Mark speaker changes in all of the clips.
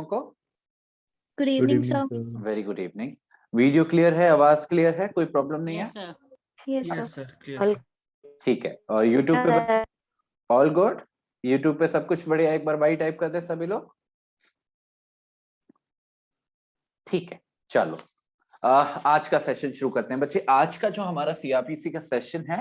Speaker 1: को
Speaker 2: good
Speaker 3: good
Speaker 2: evening
Speaker 3: evening
Speaker 2: sir.
Speaker 3: Sir.
Speaker 1: Very good evening. Video clear है, आवाज clear है, कोई प्रॉब्लम नहीं है?
Speaker 2: Yes
Speaker 3: yes
Speaker 2: sir.
Speaker 3: Sir, clear sir.
Speaker 1: ठीक है। और यूट्यूब पे बच्चे ऑल गुड? यूट्यूब पे सब कुछ बढ़िया? एक बार बाई टाइप करते हैं सभी लोग। ठीक है, चलो आज का सेशन शुरू करते हैं बच्चे। आज का जो हमारा सीआरपीसी का सेशन है,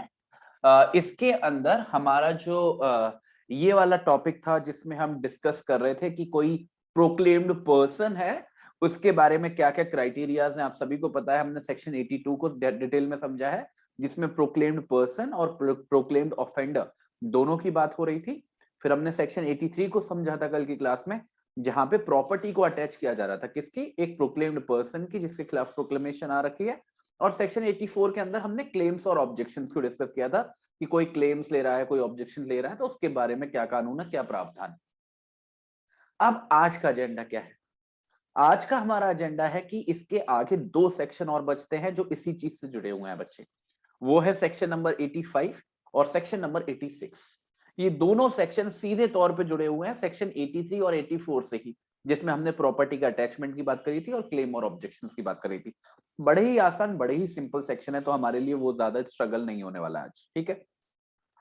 Speaker 1: इसके अंदर हमारा जो ये वाला टॉपिक था जिसमें हम डिस्कस कर रहे थे कि कोई प्रोक्लेम्ड पर्सन है, उसके बारे में क्या क्या क्राइटेरियाज हैं। आप सभी को पता है, हमने सेक्शन 82 को डिटेल में समझा है, जिसमें प्रोक्लेम्ड पर्सन और प्रोक्लेम्ड ऑफेंडर दोनों की बात हो रही थी। फिर हमने सेक्शन 83 को समझा था कल की क्लास में, जहां पे प्रॉपर्टी को अटैच किया जा रहा था। किसकी? एक प्रोक्लेम्ड पर्सन की, जिसके खिलाफ प्रोक्लेमेशन आ रखी है। और सेक्शन 84 के अंदर हमने क्लेम्स और ऑब्जेक्शंस को डिस्कस किया था कि कोई क्लेम्स ले रहा है, कोई ऑब्जेक्शन ले रहा है, तो उसके बारे में क्या कानून है, क्या प्रावधान है। अब आज का एजेंडा क्या है? आज का हमारा एजेंडा है कि इसके आगे दो सेक्शन और बचते हैं जो इसी चीज से जुड़े हुए हैं बच्चे। वो है सेक्शन नंबर 85 और सेक्शन नंबर 86। ये दोनों सेक्शन सीधे तौर पे जुड़े हुए हैं सेक्शन 83 और 84 से ही, जिसमें हमने प्रॉपर्टी का अटैचमेंट की बात करी थी और क्लेम और ऑब्जेक्शंस की बात करी थी। बड़े ही आसान, बड़े ही सिंपल सेक्शन है, तो हमारे लिए वो ज्यादा स्ट्रगल नहीं होने वाला आज। ठीक है,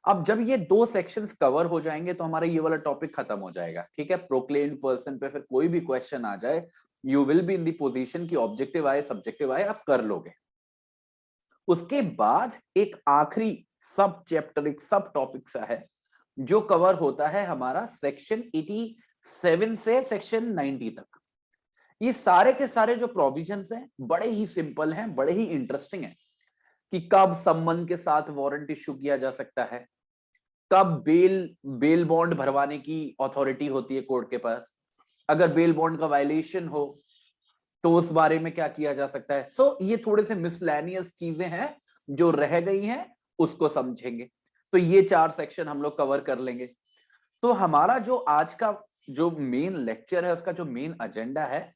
Speaker 1: अब जब ये दो सेक्शंस कवर हो जाएंगे तो हमारा ये वाला टॉपिक खत्म हो जाएगा। ठीक है, प्रोक्लेम्ड पर्सन पे फिर कोई भी क्वेश्चन आ जाए, you will be in the position की ऑब्जेक्टिव आए सब्जेक्टिव आए आप कर लोगे। उसके बाद एक आखिरी सब चैप्टर, एक सब टॉपिक सा है जो कवर होता है हमारा सेक्शन 87 से सेक्शन 90 तक। ये सारे के सारे जो प्रोविजंस हैं बड़े ही सिंपल हैं, बड़े ही इंटरेस्टिंग हैं कि कब सम्मन के साथ वारंट इश्यू किया जा सकता है, कब बेल बॉन्ड भरवाने की अथॉरिटी होती है कोर्ट के पास, अगर बेल बॉन्ड का वायलेशन हो तो उस बारे में क्या किया जा सकता है। सो ये थोड़े से मिसलेनियस चीजें हैं जो रह गई हैं, उसको समझेंगे। तो ये चार सेक्शन हम लोग कवर कर लेंगे। तो हमारा जो आज का जो मेन लेक्चर है, उसका जो मेन एजेंडा है,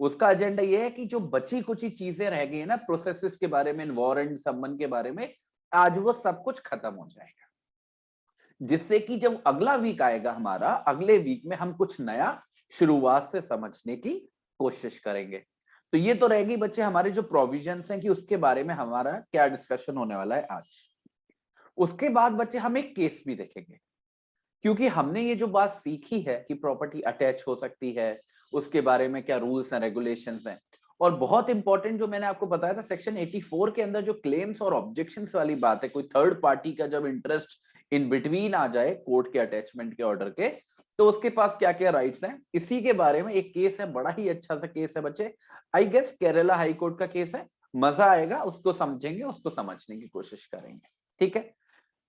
Speaker 1: उसका एजेंडा ये है कि जो बची कुछ चीजें रह गई है ना प्रोसेसेस के बारे में, वारंट सम्मन के बारे में, आज वो सब कुछ खत्म हो जाएगा, जिससे कि जब अगला वीक आएगा हमारा, अगले वीक में हम कुछ नया शुरुआत से समझने की कोशिश करेंगे। तो ये तो रहेगी बच्चे हमारे जो प्रोविजंस हैं कि उसके बारे में हमारा क्या डिस्कशन होने वाला है आज। उसके बाद बच्चे हम एक केस भी देखेंगे, क्योंकि हमने ये जो बात सीखी है कि प्रॉपर्टी अटैच हो सकती है, उसके बारे में क्या रूल्स एंड रेगुलेशंस हैं। और बहुत इंपॉर्टेंट जो मैंने आपको बताया था सेक्शन 84 के अंदर जो क्लेम्स और ऑब्जेक्शंस वाली बात है, कोई थर्ड पार्टी का जब इंटरेस्ट इन बिटवीन आ जाए कोर्ट के अटैचमेंट के ऑर्डर के, तो उसके पास क्या क्या राइट्स हैं, इसी के बारे में एक केस है। बड़ा ही अच्छा सा केस है बच्चे, I guess Kerala high court का केस है। मजा आएगा, उसको समझेंगे, उसको समझने की कोशिश करेंगे। ठीक है,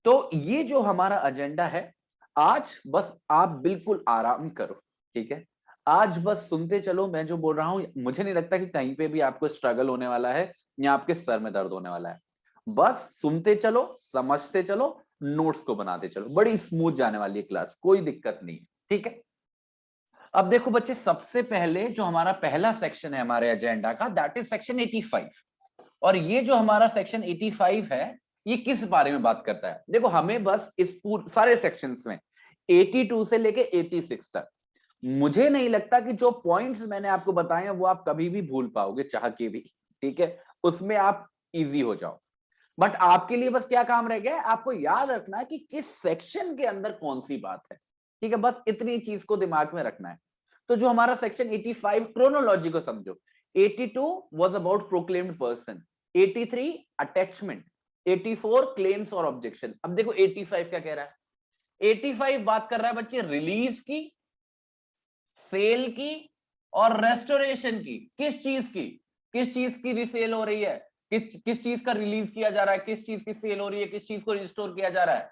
Speaker 1: तो ये जो हमारा एजेंडा है आज, बस आप बिल्कुल आराम करो। ठीक है, आज बस सुनते चलो, मैं जो बोल रहा हूं मुझे नहीं लगता कि कहीं पे भी आपको स्ट्रगल होने वाला है या आपके सर में दर्द होने वाला है। बस सुनते चलो, समझते चलो, नोट्स को बनाते चलो, बड़ी स्मूथ जाने वाली है क्लास, कोई दिक्कत नहीं है। ठीक है, अब देखो बच्चे, सबसे पहले जो हमारा पहला सेक्शन है हमारे एजेंडा का, दैट इज सेक्शन 85। और ये जो हमारा सेक्शन 85 है, ये किस बारे में बात करता है? देखो, हमें बस इस पूरे सारे सेक्शंस में 82 से लेके 86 तक, मुझे नहीं लगता कि जो पॉइंट्स मैंने आपको बताए हैं वो आप कभी भी भूल पाओगे चाह के भी। ठीक है, उसमें आप इजी हो जाओ। बट आपके लिए बस क्या काम रह गया है, आपको याद रखना है कि किस सेक्शन के अंदर कौन सी बात है। ठीक है, बस इतनी चीज को दिमाग में रखना है। तो जो हमारा सेक्शन 85, क्रोनोलॉजी को समझो। 82 was about proclaimed person, 83 attachment, 84 claims और ऑब्जेक्शन। अब देखो 85 क्या कह रहा है। 85 बात कर रहा है बच्चे रिलीज की, सेल की और रेस्टोरेशन की। किस चीज की? किस चीज की रिसेल हो रही है, किस चीज का रिलीज किया जा रहा है, किस चीज की सेल हो रही है, किस चीज को रिस्टोर किया जा रहा है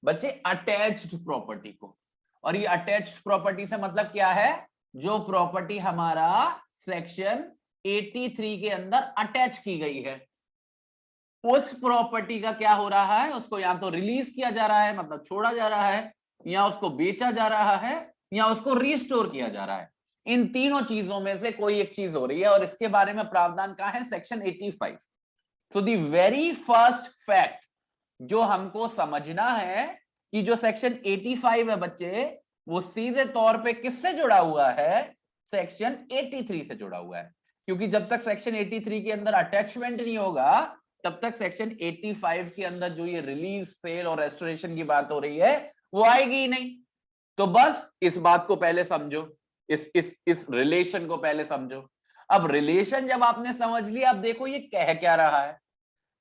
Speaker 1: बच्चे? अटैच्ड प्रॉपर्टी को। और ये अटैच्ड प्रॉपर्टी से मतलब क्या है? जो प्रॉपर्टी हमारा सेक्शन 83 के अंदर अटैच की गई है, उस प्रॉपर्टी का क्या हो रहा है, उसको या तो रिलीज किया जा रहा है मतलब छोड़ा जा रहा है, या उसको बेचा जा रहा है, या उसको रिस्टोर किया जा रहा है। इन तीनों चीजों में से कोई एक चीज हो रही है, और इसके बारे में प्रावधान कहां है? सेक्शन 85। तो द वेरी फर्स्ट फैक्ट जो हमको समझना है कि जो सेक्शन 85 है बच्चे, वो सीधे तौर पे किससे जुड़ा हुआ है? सेक्शन 83 से जुड़ा हुआ है, क्योंकि जब तक सेक्शन 83 के अंदर अटैचमेंट नहीं होगा तब तक सेक्शन 85 के अंदर जो ये रिलीज, सेल और रेस्टोरेशन की बात हो रही है वो आएगी ही नहीं। तो बस इस बात को पहले समझो, इस रिलेशन को पहले समझो। अब रिलेशन जब आपने समझ लिया, अब देखो ये कह क्या रहा है।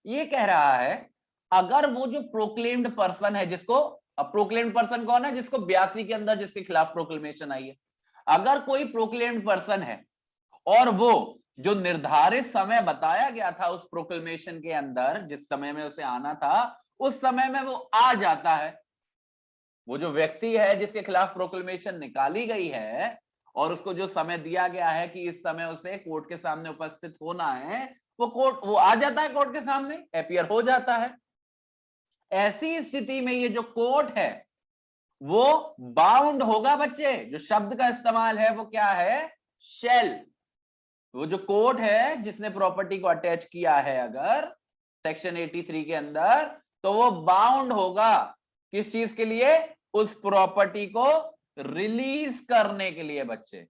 Speaker 1: ये कह रहा है अगर वो जो प्रोक्लेम्ड पर्सन है, जिसको, अब प्रोक्लेम्ड पर्सन कौन है? जिसको 82 के अंदर जिसके खिलाफ प्रोक्लेमेशन आई है। अगर कोई प्रोक्लेम्ड पर्सन है और वो जो निर्धारित समय बताया गया था उस प्रोक्लेमेशन के अंदर, जिस समय में उसे आना था, उस समय में वो आ जाता है, वो जो व्यक्ति है जिसके खिलाफ प्रोक्लेमेशन निकाली गई है और उसको जो समय दिया गया है कि इस समय उसे कोर्ट के सामने उपस्थित होना है, वो आ जाता है कोर्ट के सामने, अपीयर हो जाता है। ऐसी स्थिति में ये जो कोर्ट है वो बाउंड होगा बच्चे। जो शब्द का इस्तेमाल है वो क्या है? शेल। वो जो कोर्ट है जिसने प्रॉपर्टी को अटैच किया है अगर सेक्शन 83 के अंदर, तो वो बाउंड होगा किस चीज के लिए? उस प्रॉपर्टी को रिलीज करने के लिए बच्चे।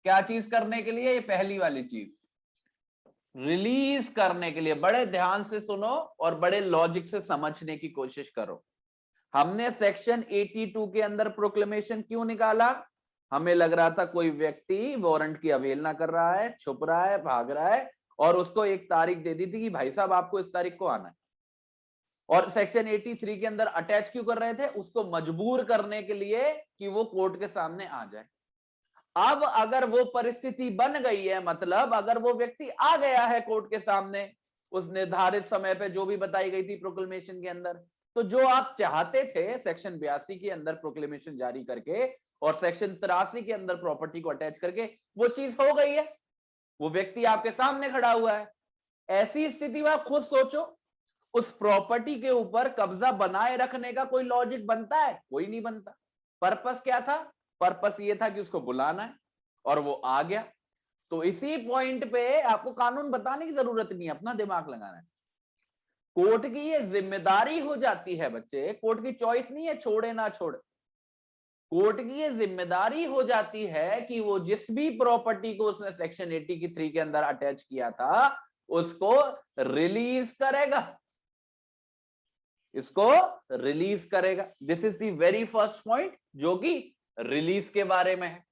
Speaker 1: क्या चीज करने के लिए? ये पहली वाली चीज, रिलीज करने के लिए। बड़े ध्यान से सुनो और बड़े लॉजिक से समझने की कोशिश करो। हमने सेक्शन 82 के अंदर प्रोक्लेमेशन क्यों निकाला? हमें लग रहा था कोई व्यक्ति वारंट की अवहेलना कर रहा है, छुप रहा है, भाग रहा है, और उसको एक तारीख दे दी थी कि भाई साहब आपको इस तारीख को आना है। और सेक्शन 83 के अंदर अटैच क्यों कर रहे थे? उसको मजबूर करने के लिए कि वो कोर्ट के सामने आ जाए। अब अगर वो परिस्थिति बन गई है, मतलब अगर वो व्यक्ति आ गया है कोर्ट के सामने उस निर्धारित समय पे जो भी बताई गई थी प्रोक्लेमेशन के अंदर, तो जो आप चाहते थे सेक्शन 82 के अंदर प्रोक्लेमेशन जारी करके और सेक्शन 83 के अंदर प्रॉपर्टी को अटैच करके, वो चीज हो गई है। वो व्यक्ति आपके सामने खड़ा हुआ है। ऐसी स्थिति में आप खुद सोचो, उस प्रॉपर्टी के ऊपर कब्जा बनाए रखने का कोई लॉजिक बनता है? कोई नहीं बनता। पर्पस क्या था? पर्पस ये था कि उसको बुलाना है और वो आ गया। तो इसी पॉइंट पे आपको कानून बताने की जरूरत नहीं है, अपना दिमाग लगाना है। कोर्ट की ये जिम्मेदारी हो जाती है बच्चे, कोर्ट की चॉइस नहीं है छोड़े ना छोड़े। कोर्ट की ये जिम्मेदारी हो जाती है कि वो जिस भी प्रॉपर्टी को उसने सेक्शन 83 के अंदर अटैच किया था उसको रिलीज करेगा, इसको रिलीज करेगा। This is the very first point जो कि रिलीज के बारे में है।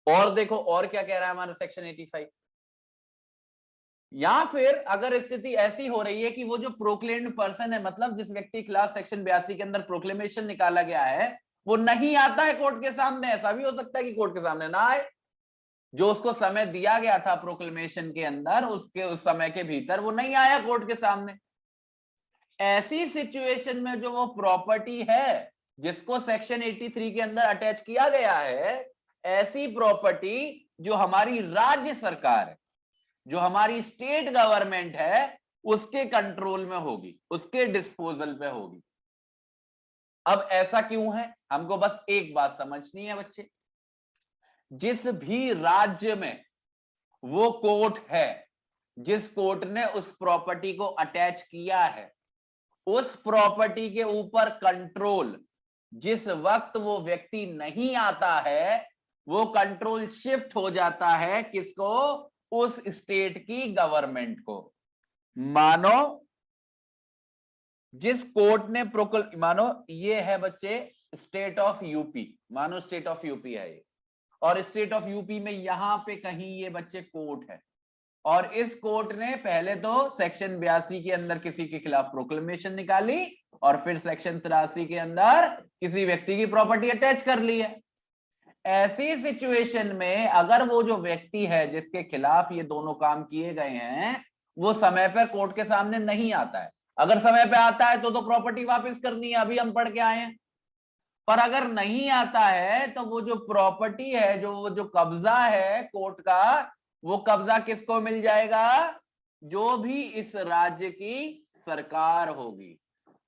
Speaker 1: और देखो और क्या कह रहा है हमारा सेक्शन 85। या फिर अगर स्थिति ऐसी हो रही है कि वो जो प्रोक्लेम्ड पर्सन है, मतलब जिस व्यक्ति के खिलाफ सेक्शन 82 के अंदर प्रोक्लेमेशन निकाला गया है, वो नहीं आता है कोर्ट के सामने। ऐसा भी हो सकता है कि कोर्ट के सामने ना आए, जो उसको समय दिया गया था प्रोक्लेमेशन के अंदर उसके उस समय के भीतर वो नहीं आया कोर्ट के सामने। ऐसी सिचुएशन में जो वो प्रॉपर्टी है जिसको सेक्शन 83 के अंदर अटैच किया गया है, ऐसी प्रॉपर्टी जो हमारी राज्य सरकार है, जो हमारी स्टेट गवर्नमेंट है, उसके कंट्रोल में होगी, उसके डिस्पोजल पे होगी। अब ऐसा क्यों है? हमको बस एक बात समझनी है बच्चे। जिस भी राज्य में वो कोर्ट है, जिस कोर्ट ने उस प्रॉपर्टी को अटैच किया है, उस प्रॉपर्टी के ऊपर कंट्रोल जिस वक्त वो व्यक्ति नहीं आता है, वो कंट्रोल शिफ्ट हो जाता है किसको? उस स्टेट की गवर्नमेंट को। मानो जिस कोर्ट ने मानो ये है बच्चे स्टेट ऑफ यूपी, मानो स्टेट ऑफ यूपी है ये, और स्टेट ऑफ यूपी में यहां पे कहीं ये बच्चे कोर्ट है, और इस कोर्ट ने पहले तो सेक्शन 82 के अंदर किसी के खिलाफ प्रोक्लेमेशन निकाली और फिर सेक्शन 83 के अंदर किसी व्यक्ति की प्रॉपर्टी अटैच कर ली है। ऐसी सिचुएशन में अगर वो जो व्यक्ति है जिसके खिलाफ ये दोनों काम किए गए हैं वो समय पर कोर्ट के सामने नहीं आता है, अगर समय पे आता है तो प्रॉपर्टी वापस करनी है, अभी हम पढ़ के आए हैं। पर अगर नहीं आता है तो वो जो प्रॉपर्टी है, जो कब्जा है कोर्ट का, वो कब्जा किसको मिल जाएगा? जो भी इस राज्य की सरकार होगी।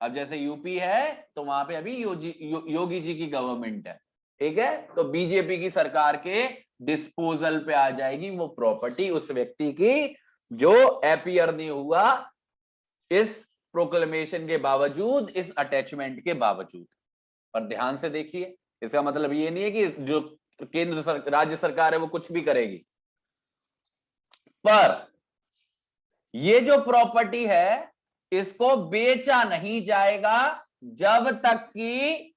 Speaker 1: अब जैसे यूपी है तो वहां पे अभी योगी जी की गवर्नमेंट है, ठीक है, तो बीजेपी की सरकार के डिस्पोजल पे आ जाएगी वो प्रॉपर्टी उस व्यक्ति की जो अपीयर नहीं हुआ इस प्रोक्लेमेशन के बावजूद, इस अटैचमेंट के बावजूद। पर ध्यान से देखिए, इसका मतलब ये नहीं है कि जो राज्य सरकार है वो कुछ भी करेगी, पर ये जो प्रॉपर्टी है इसको बेचा नहीं जाएगा जब तक कि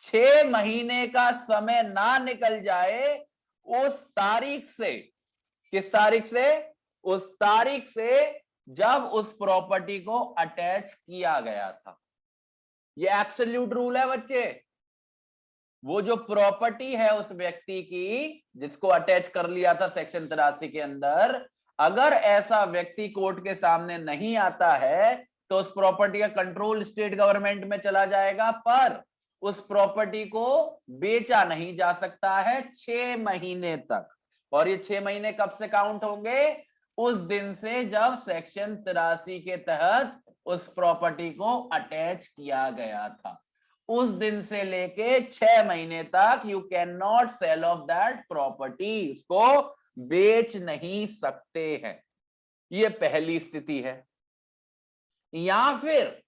Speaker 1: 6 महीने का समय ना निकल जाए उस तारीख से। किस तारीख से? उस तारीख से जब उस प्रॉपर्टी को अटैच किया गया था। ये एब्सोल्यूट रूल है बच्चे। वो जो प्रॉपर्टी है उस व्यक्ति की जिसको अटैच कर लिया था सेक्शन 83 के अंदर, अगर ऐसा व्यक्ति कोर्ट के सामने नहीं आता है तो उस प्रॉपर्टी का कंट्रोल स्टेट गवर्नमेंट में चला जाएगा, पर उस प्रॉपर्टी को बेचा नहीं जा सकता है 6 महीने तक। और ये 6 महीने कब से काउंट होंगे? उस दिन से जब सेक्शन 83 के तहत उस प्रॉपर्टी को अटैच किया गया था। उस दिन से लेके 6 महीने तक you can not sell off that property, उसको बेच नहीं सकते हैं। ये पहली स्थिति है। या फिर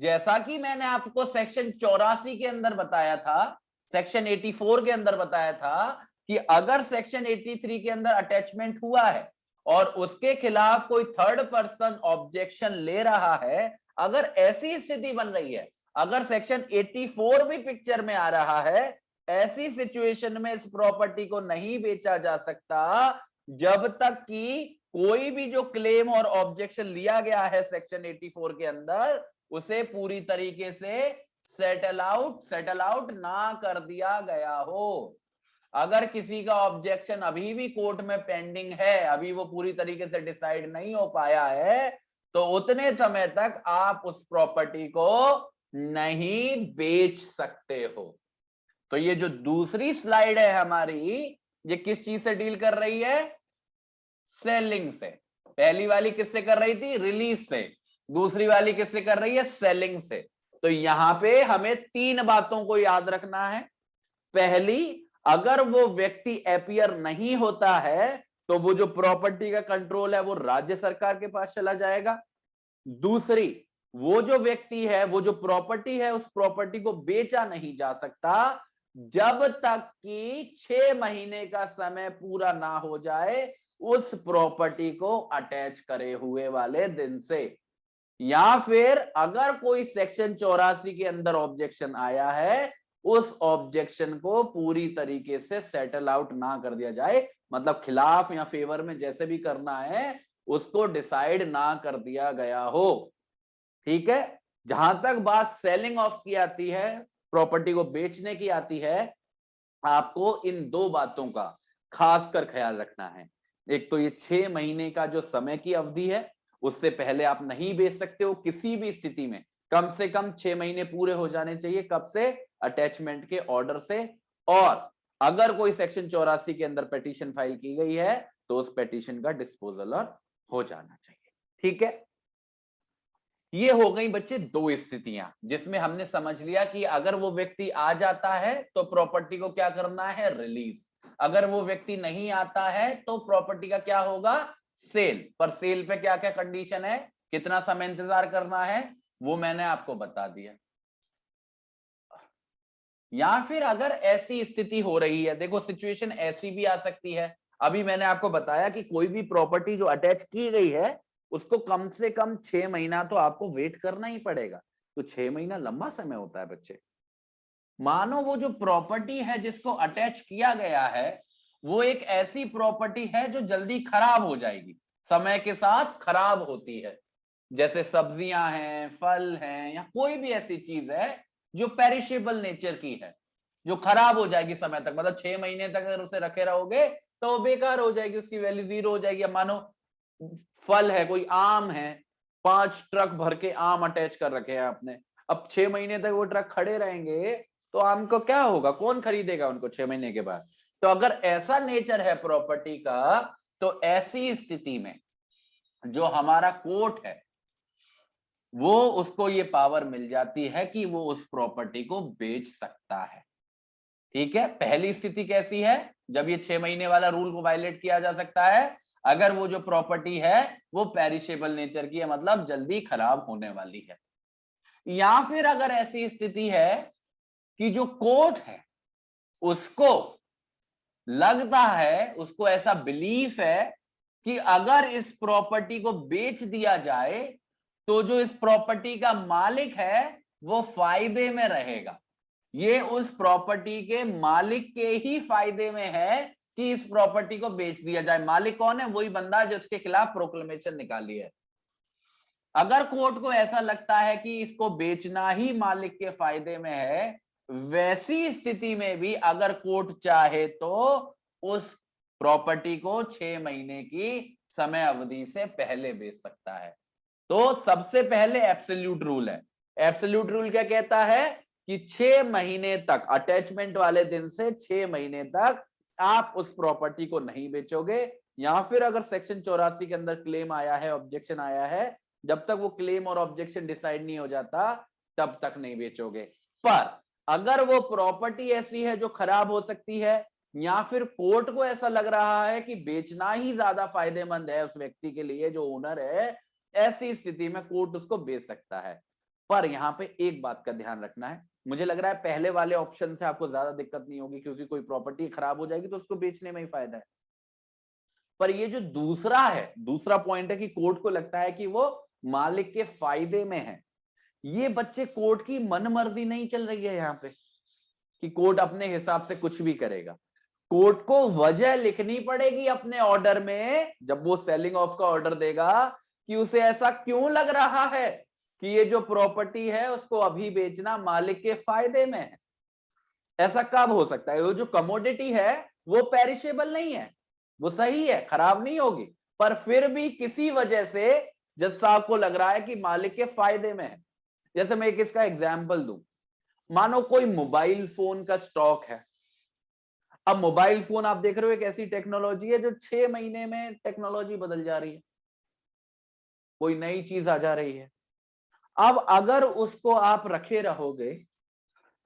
Speaker 1: जैसा कि मैंने आपको सेक्शन 84 के अंदर बताया था, सेक्शन 84 के अंदर बताया था कि अगर सेक्शन 83 के अंदर अटैचमेंट हुआ है और उसके खिलाफ कोई थर्ड पर्सन ऑब्जेक्शन ले रहा है, अगर ऐसी स्थिति बन रही है, अगर सेक्शन 84 भी पिक्चर में आ रहा है, ऐसी सिचुएशन में इस प्रॉपर्टी को नहीं बेचा जा सकता जब तक कि कोई भी जो क्लेम और ऑब्जेक्शन लिया गया है सेक्शन 84 के अंदर उसे पूरी तरीके से सेटल आउट ना कर दिया गया हो। अगर किसी का ऑब्जेक्शन अभी भी कोर्ट में पेंडिंग है, अभी वो पूरी तरीके से डिसाइड नहीं हो पाया है, तो उतने समय तक आप उस प्रॉपर्टी को नहीं बेच सकते हो। तो ये जो दूसरी स्लाइड है हमारी, ये किस चीज से डील कर रही है? सेलिंग से। पहली वाली किससे कर रही थी? रिलीज से। दूसरी वाली किससे कर रही है? सेलिंग से। तो यहां पे हमें 3 बातों को याद रखना है। पहली, अगर वो व्यक्ति अपियर नहीं होता है तो वो जो प्रॉपर्टी का कंट्रोल है वो राज्य सरकार के पास चला जाएगा। दूसरी, वो जो व्यक्ति है, वो जो प्रॉपर्टी है, उस प्रॉपर्टी को बेचा नहीं जा सकता जब तक कि 6 महीने का समय पूरा ना हो जाए उस प्रॉपर्टी को अटैच करे हुए वाले दिन से। या फिर अगर कोई सेक्शन 84 के अंदर ऑब्जेक्शन आया है, उस ऑब्जेक्शन को पूरी तरीके से सेटल आउट ना कर दिया जाए, मतलब खिलाफ या फेवर में जैसे भी करना है उसको डिसाइड ना कर दिया गया हो। ठीक है। जहां तक बात सेलिंग ऑफ की आती है, प्रॉपर्टी को बेचने की आती है, आपको इन 2 बातों का खासकर ख्याल रखना है। एक तो ये 6 महीने का जो समय की अवधि है, उससे पहले आप नहीं बेच सकते हो किसी भी स्थिति में। कम से कम 6 महीने पूरे हो जाने चाहिए। कब से? अटैचमेंट के ऑर्डर से। और अगर कोई सेक्शन 84 के अंदर पिटीशन फाइल की गई है तो उस पिटीशन का डिस्पोजल हो जाना चाहिए। ठीक है। ये हो गई बच्चे 2 स्थितियां जिसमें हमने समझ लिया कि अगर वो व्यक्ति आ जाता है तो प्रॉपर्टी को क्या करना है? रिलीज। अगर वो व्यक्ति नहीं आता है तो प्रॉपर्टी का क्या होगा? सेल। पर सेल पे क्या क्या कंडीशन है, कितना समय इंतजार करना है, वो मैंने आपको बता दिया। या फिर अगर ऐसी स्थिति हो रही है, देखो सिचुएशन ऐसी भी आ सकती है। अभी मैंने आपको बताया कि कोई भी प्रॉपर्टी जो अटैच की गई है उसको कम से कम 6 महीना तो आपको वेट करना ही पड़ेगा। तो 6 महीना लंबा समय होता है बच्चे। मानो वो जो प्रॉपर्टी है जिसको अटैच किया गया है वो एक ऐसी प्रॉपर्टी है जो जल्दी खराब हो जाएगी, समय के साथ खराब होती है। जैसे सब्जियां हैं, फल हैं, या कोई भी ऐसी चीज है जो पेरिशेबल नेचर की है, जो खराब हो जाएगी समय तक। मतलब 6 महीने तक अगर उसे रखे रहोगे तो वो बेकार हो जाएगी, उसकी वैल्यू 0 हो जाएगी। अब मानो फल है, कोई आम है, 5 ट्रक भर के आम अटैच कर रखे हैं आपने, अब 6 महीने तक वो ट्रक खड़े रहेंगे तो आम को क्या होगा? कौन खरीदेगा उनको 6 महीने के बाद? तो अगर ऐसा नेचर है प्रॉपर्टी का, तो ऐसी स्थिति में जो हमारा कोर्ट है वो उसको ये पावर मिल जाती है कि वो उस प्रॉपर्टी को बेच सकता है। ठीक है। पहली स्थिति कैसी है? जब ये 6 महीने वाला रूल को वायलेट किया जा सकता है अगर वो जो प्रॉपर्टी है वो पेरिशेबल नेचर की है, मतलब जल्दी खराब होने वाली है। या फिर अगर ऐसी स्थिति है कि जो कोर्ट है उसको लगता है, उसको ऐसा बिलीफ है कि अगर इस प्रॉपर्टी को बेच दिया जाए तो जो इस प्रॉपर्टी का मालिक है वो फायदे में रहेगा। ये उस प्रॉपर्टी के मालिक के ही फायदे में है कि इस प्रॉपर्टी को बेच दिया जाए। मालिक कौन है? वही बंदा जो इसके खिलाफ प्रोक्लेमेशन निकाली है। अगर कोर्ट को ऐसा लगता है कि इसको बेचना ही मालिक के फायदे में है, वैसी स्थिति में भी अगर कोर्ट चाहे तो उस प्रॉपर्टी को 6 महीने की समय अवधि से पहले बेच सकता है। तो सबसे पहले एब्सोल्यूट रूल है। एब्सोल्यूट रूल क्या कहता है कि 6 महीने तक, अटैचमेंट वाले दिन से 6 महीने तक आप उस प्रॉपर्टी को नहीं बेचोगे, या फिर अगर सेक्शन 84 के अंदर क्लेम आया है, ऑब्जेक्शन आया है, जब तक वो क्लेम और ऑब्जेक्शन डिसाइड नहीं हो जाता तब तक नहीं बेचोगे। पर अगर वो प्रॉपर्टी ऐसी है जो खराब हो सकती है, या फिर कोर्ट को ऐसा लग रहा है कि बेचना ही ज्यादा फायदेमंद है उस व्यक्ति के लिए जो ओनर है, ऐसी स्थिति में कोर्ट उसको बेच सकता है। पर यहां पे एक बात का ध्यान रखना है, मुझे लग रहा है पहले वाले ऑप्शन से आपको ज्यादा दिक्कत नहीं होगी, क्योंकि कोई प्रॉपर्टी खराब हो जाएगी तो उसको बेचने में ही फायदा है। पर ये जो दूसरा है, दूसरा पॉइंट है कि कोर्ट को लगता है कि वो मालिक के फायदे में है, ये बच्चे कोर्ट की मनमर्जी नहीं चल रही है यहां पे कि कोर्ट अपने हिसाब से कुछ भी करेगा। कोर्ट को वजह लिखनी पड़ेगी अपने ऑर्डर में, जब वो सेलिंग ऑफ का ऑर्डर देगा, कि उसे ऐसा क्यों लग रहा है कि ये जो प्रॉपर्टी है उसको अभी बेचना मालिक के फायदे में है। ऐसा कब हो सकता है? वो जो कमोडिटी है वो पेरिशेबल नहीं है, वो सही है, खराब नहीं होगी, पर फिर भी किसी वजह से जज साहब को लग रहा है कि मालिक के फायदे में है। जैसे मैं एक इसका एग्जाम्पल दूं, मानो कोई मोबाइल फोन का स्टॉक है। अब मोबाइल फोन आप देख रहे हो एक ऐसी टेक्नोलॉजी है जो 6 महीने में टेक्नोलॉजी बदल जा रही है, कोई नई चीज आ जा रही है। अब अगर उसको आप रखे रहोगे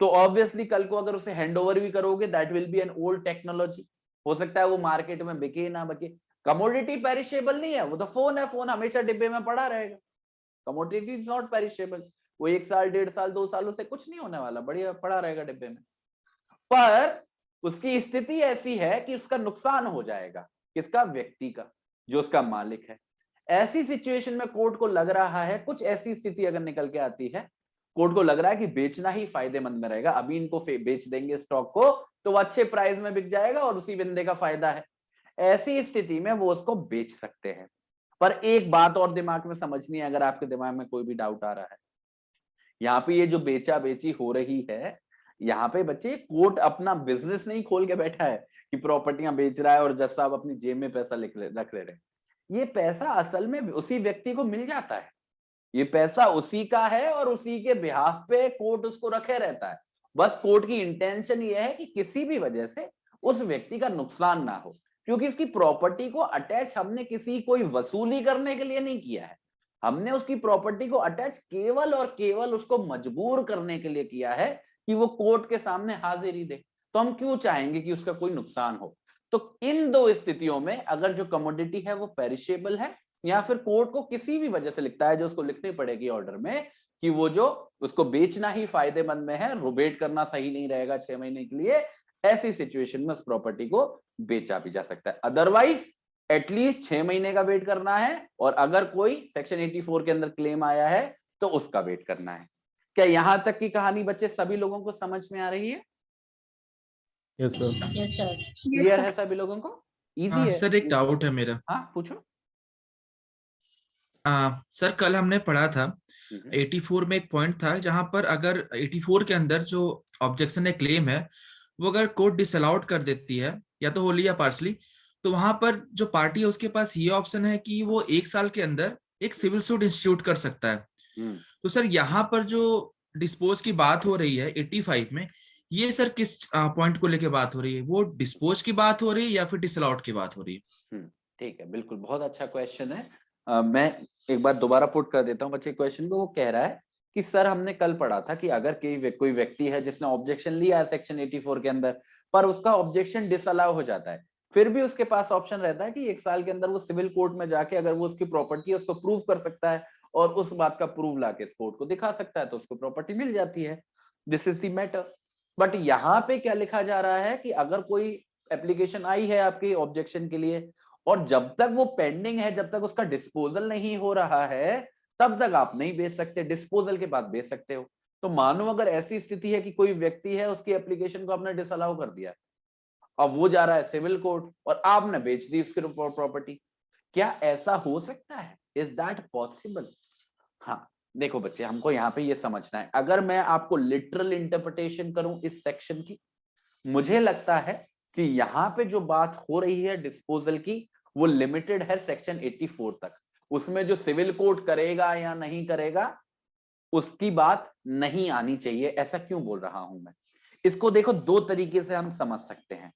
Speaker 1: तो ऑब्वियसली कल को अगर उसे हैंड ओवर भी करोगे, that will be an old technology. हो सकता है वो मार्केट में बिके ना बिके। कमोडिटी पेरिशेबल नहीं है, वो तो फोन है, फोन हमेशा डिब्बे में पड़ा रहेगा। कमोडिटी इज नॉट पेरिशेबल, वो 1 साल 1.5 साल 2 सालों से कुछ नहीं होने वाला, बढ़िया पड़ा रहेगा डिब्बे में। पर उसकी स्थिति ऐसी है कि उसका नुकसान हो जाएगा, किसका? व्यक्ति का, जो उसका मालिक है। ऐसी सिचुएशन में कोर्ट को लग रहा है, कुछ ऐसी स्थिति अगर निकल के आती है, कोर्ट को लग रहा है कि बेचना ही फायदेमंद में रहेगा, अभी इनको बेच देंगे स्टॉक को तो वो अच्छे प्राइस में बिक जाएगा और उसी बंदे का फायदा है, ऐसी स्थिति में वो उसको बेच सकते हैं। पर एक बात और दिमाग में समझनी है, अगर आपके दिमाग में कोई भी डाउट आ रहा है, यहाँ पे ये जो बेचा बेची हो रही है, यहाँ पे बच्चे कोर्ट अपना बिजनेस नहीं खोल के बैठा है कि प्रॉपर्टियां बेच रहा है और जज साहब अपनी जेब में पैसा रख ले रहे। ये पैसा असल में उसी व्यक्ति को मिल जाता है, ये पैसा उसी का है और उसी के बिहाफ पे कोर्ट उसको रखे रहता है। बस कोर्ट की इंटेंशन ये है कि किसी भी वजह से उस व्यक्ति का नुकसान ना हो, क्योंकि इसकी प्रॉपर्टी को अटैच हमने किसी कोई वसूली करने के लिए नहीं किया है, हमने उसकी प्रॉपर्टी को अटैच केवल और केवल उसको मजबूर करने के लिए किया है कि वो कोर्ट के सामने हाजिरी दे। तो हम क्यों चाहेंगे कि उसका कोई नुकसान हो? तो इन दो स्थितियों में अगर जो कमोडिटी है वो पेरिशेबल है, या फिर कोर्ट को किसी भी वजह से लिखता है, जो उसको लिखनी पड़ेगी ऑर्डर में, कि वो जो उसको बेचना ही फायदेमंद में है, रोबेट करना सही नहीं रहेगा 6 महीने के लिए, ऐसी सिचुएशन में उस प्रॉपर्टी को बेचा भी जा सकता है। अदरवाइज एटलीस्ट 6 महीने का वेट करना है, और अगर कोई सेक्शन 84 के अंदर क्लेम आया है तो उसका वेट करना है। क्या यहां तक की कहानी बच्चे सभी लोगों को समझ में आ रही है?
Speaker 2: Yes sir.
Speaker 3: Yes sir.
Speaker 1: Clear है सभी लोगों को? इजी है?
Speaker 2: सर एक डाउट है मेरा।
Speaker 1: हाँ पूछो।
Speaker 2: सर कल हमने पढ़ा था 84 में एक पॉइंट था जहां पर अगर 84 के अंदर जो ऑब्जेक्शन है, क्लेम है, वो अगर कोर्ट डिसअलाउड कर देती है या तो होली या पार्सली, तो वहां पर जो पार्टी है उसके पास ये ऑप्शन है कि वो 1 साल के अंदर एक सिविल सूट इंस्टीट्यूट कर सकता है। तो सर यहाँ पर जो डिस्पोज की बात हो रही है 85 में, ये सर किस पॉइंट को लेके बात हो रही है? वो डिस्पोज की बात हो रही है या फिर डिसअलाउड की बात हो रही है?
Speaker 1: ठीक है, बिल्कुल बहुत अच्छा क्वेश्चन है। मैं एक बार दोबारा पुट कर देता हूँ बच्चे क्वेश्चन को। वो कह रहा है कि सर हमने कल पढ़ा था कि अगर कोई व्यक्ति है जिसने ऑब्जेक्शन लिया है सेक्शन 84 के अंदर, पर उसका ऑब्जेक्शन डिसअलाउ हो जाता है, फिर भी उसके पास ऑप्शन रहता है कि 1 साल के अंदर वो सिविल कोर्ट में जाके अगर वो उसकी प्रॉपर्टी है उसको प्रूव कर सकता है और उस बात का प्रूव लाके इस कोर्ट को दिखा सकता है, तो उसको प्रॉपर्टी मिल जाती है। This is the matter. But यहाँ पे क्या लिखा जा रहा है कि अगर कोई एप्लीकेशन आई है आपकी ऑब्जेक्शन के लिए, और जब तक वो पेंडिंग है, जब तक उसका डिस्पोजल नहीं हो रहा है, तब तक आप नहीं बेच सकते, डिस्पोजल के बाद बेच सकते हो। तो मानो अगर ऐसी स्थिति है कि कोई व्यक्ति है, उसकी एप्लीकेशन को आपने डिसअलाउ कर दिया, अब वो जा रहा है सिविल कोर्ट और आपने बेच दी उसकी प्रॉपर्टी, क्या ऐसा हो सकता है? Is that possible? हाँ, देखो बच्चे, हमको यहाँ पे ये समझना है, अगर मैं आपको लिटरल इंटरप्रिटेशन करूं इस सेक्शन की, मुझे लगता है कि यहाँ पे जो बात हो रही है डिस्पोजल की, वो लिमिटेड है सेक्शन 84 तक। उसमें जो सिविल कोर्ट करेगा या नहीं करेगा, उसकी बात नहीं आनी चाहिए। ऐसा क्यों बोल रहा हूं मैं? इसको देखो, दो तरीके से हम समझ सकते हैं।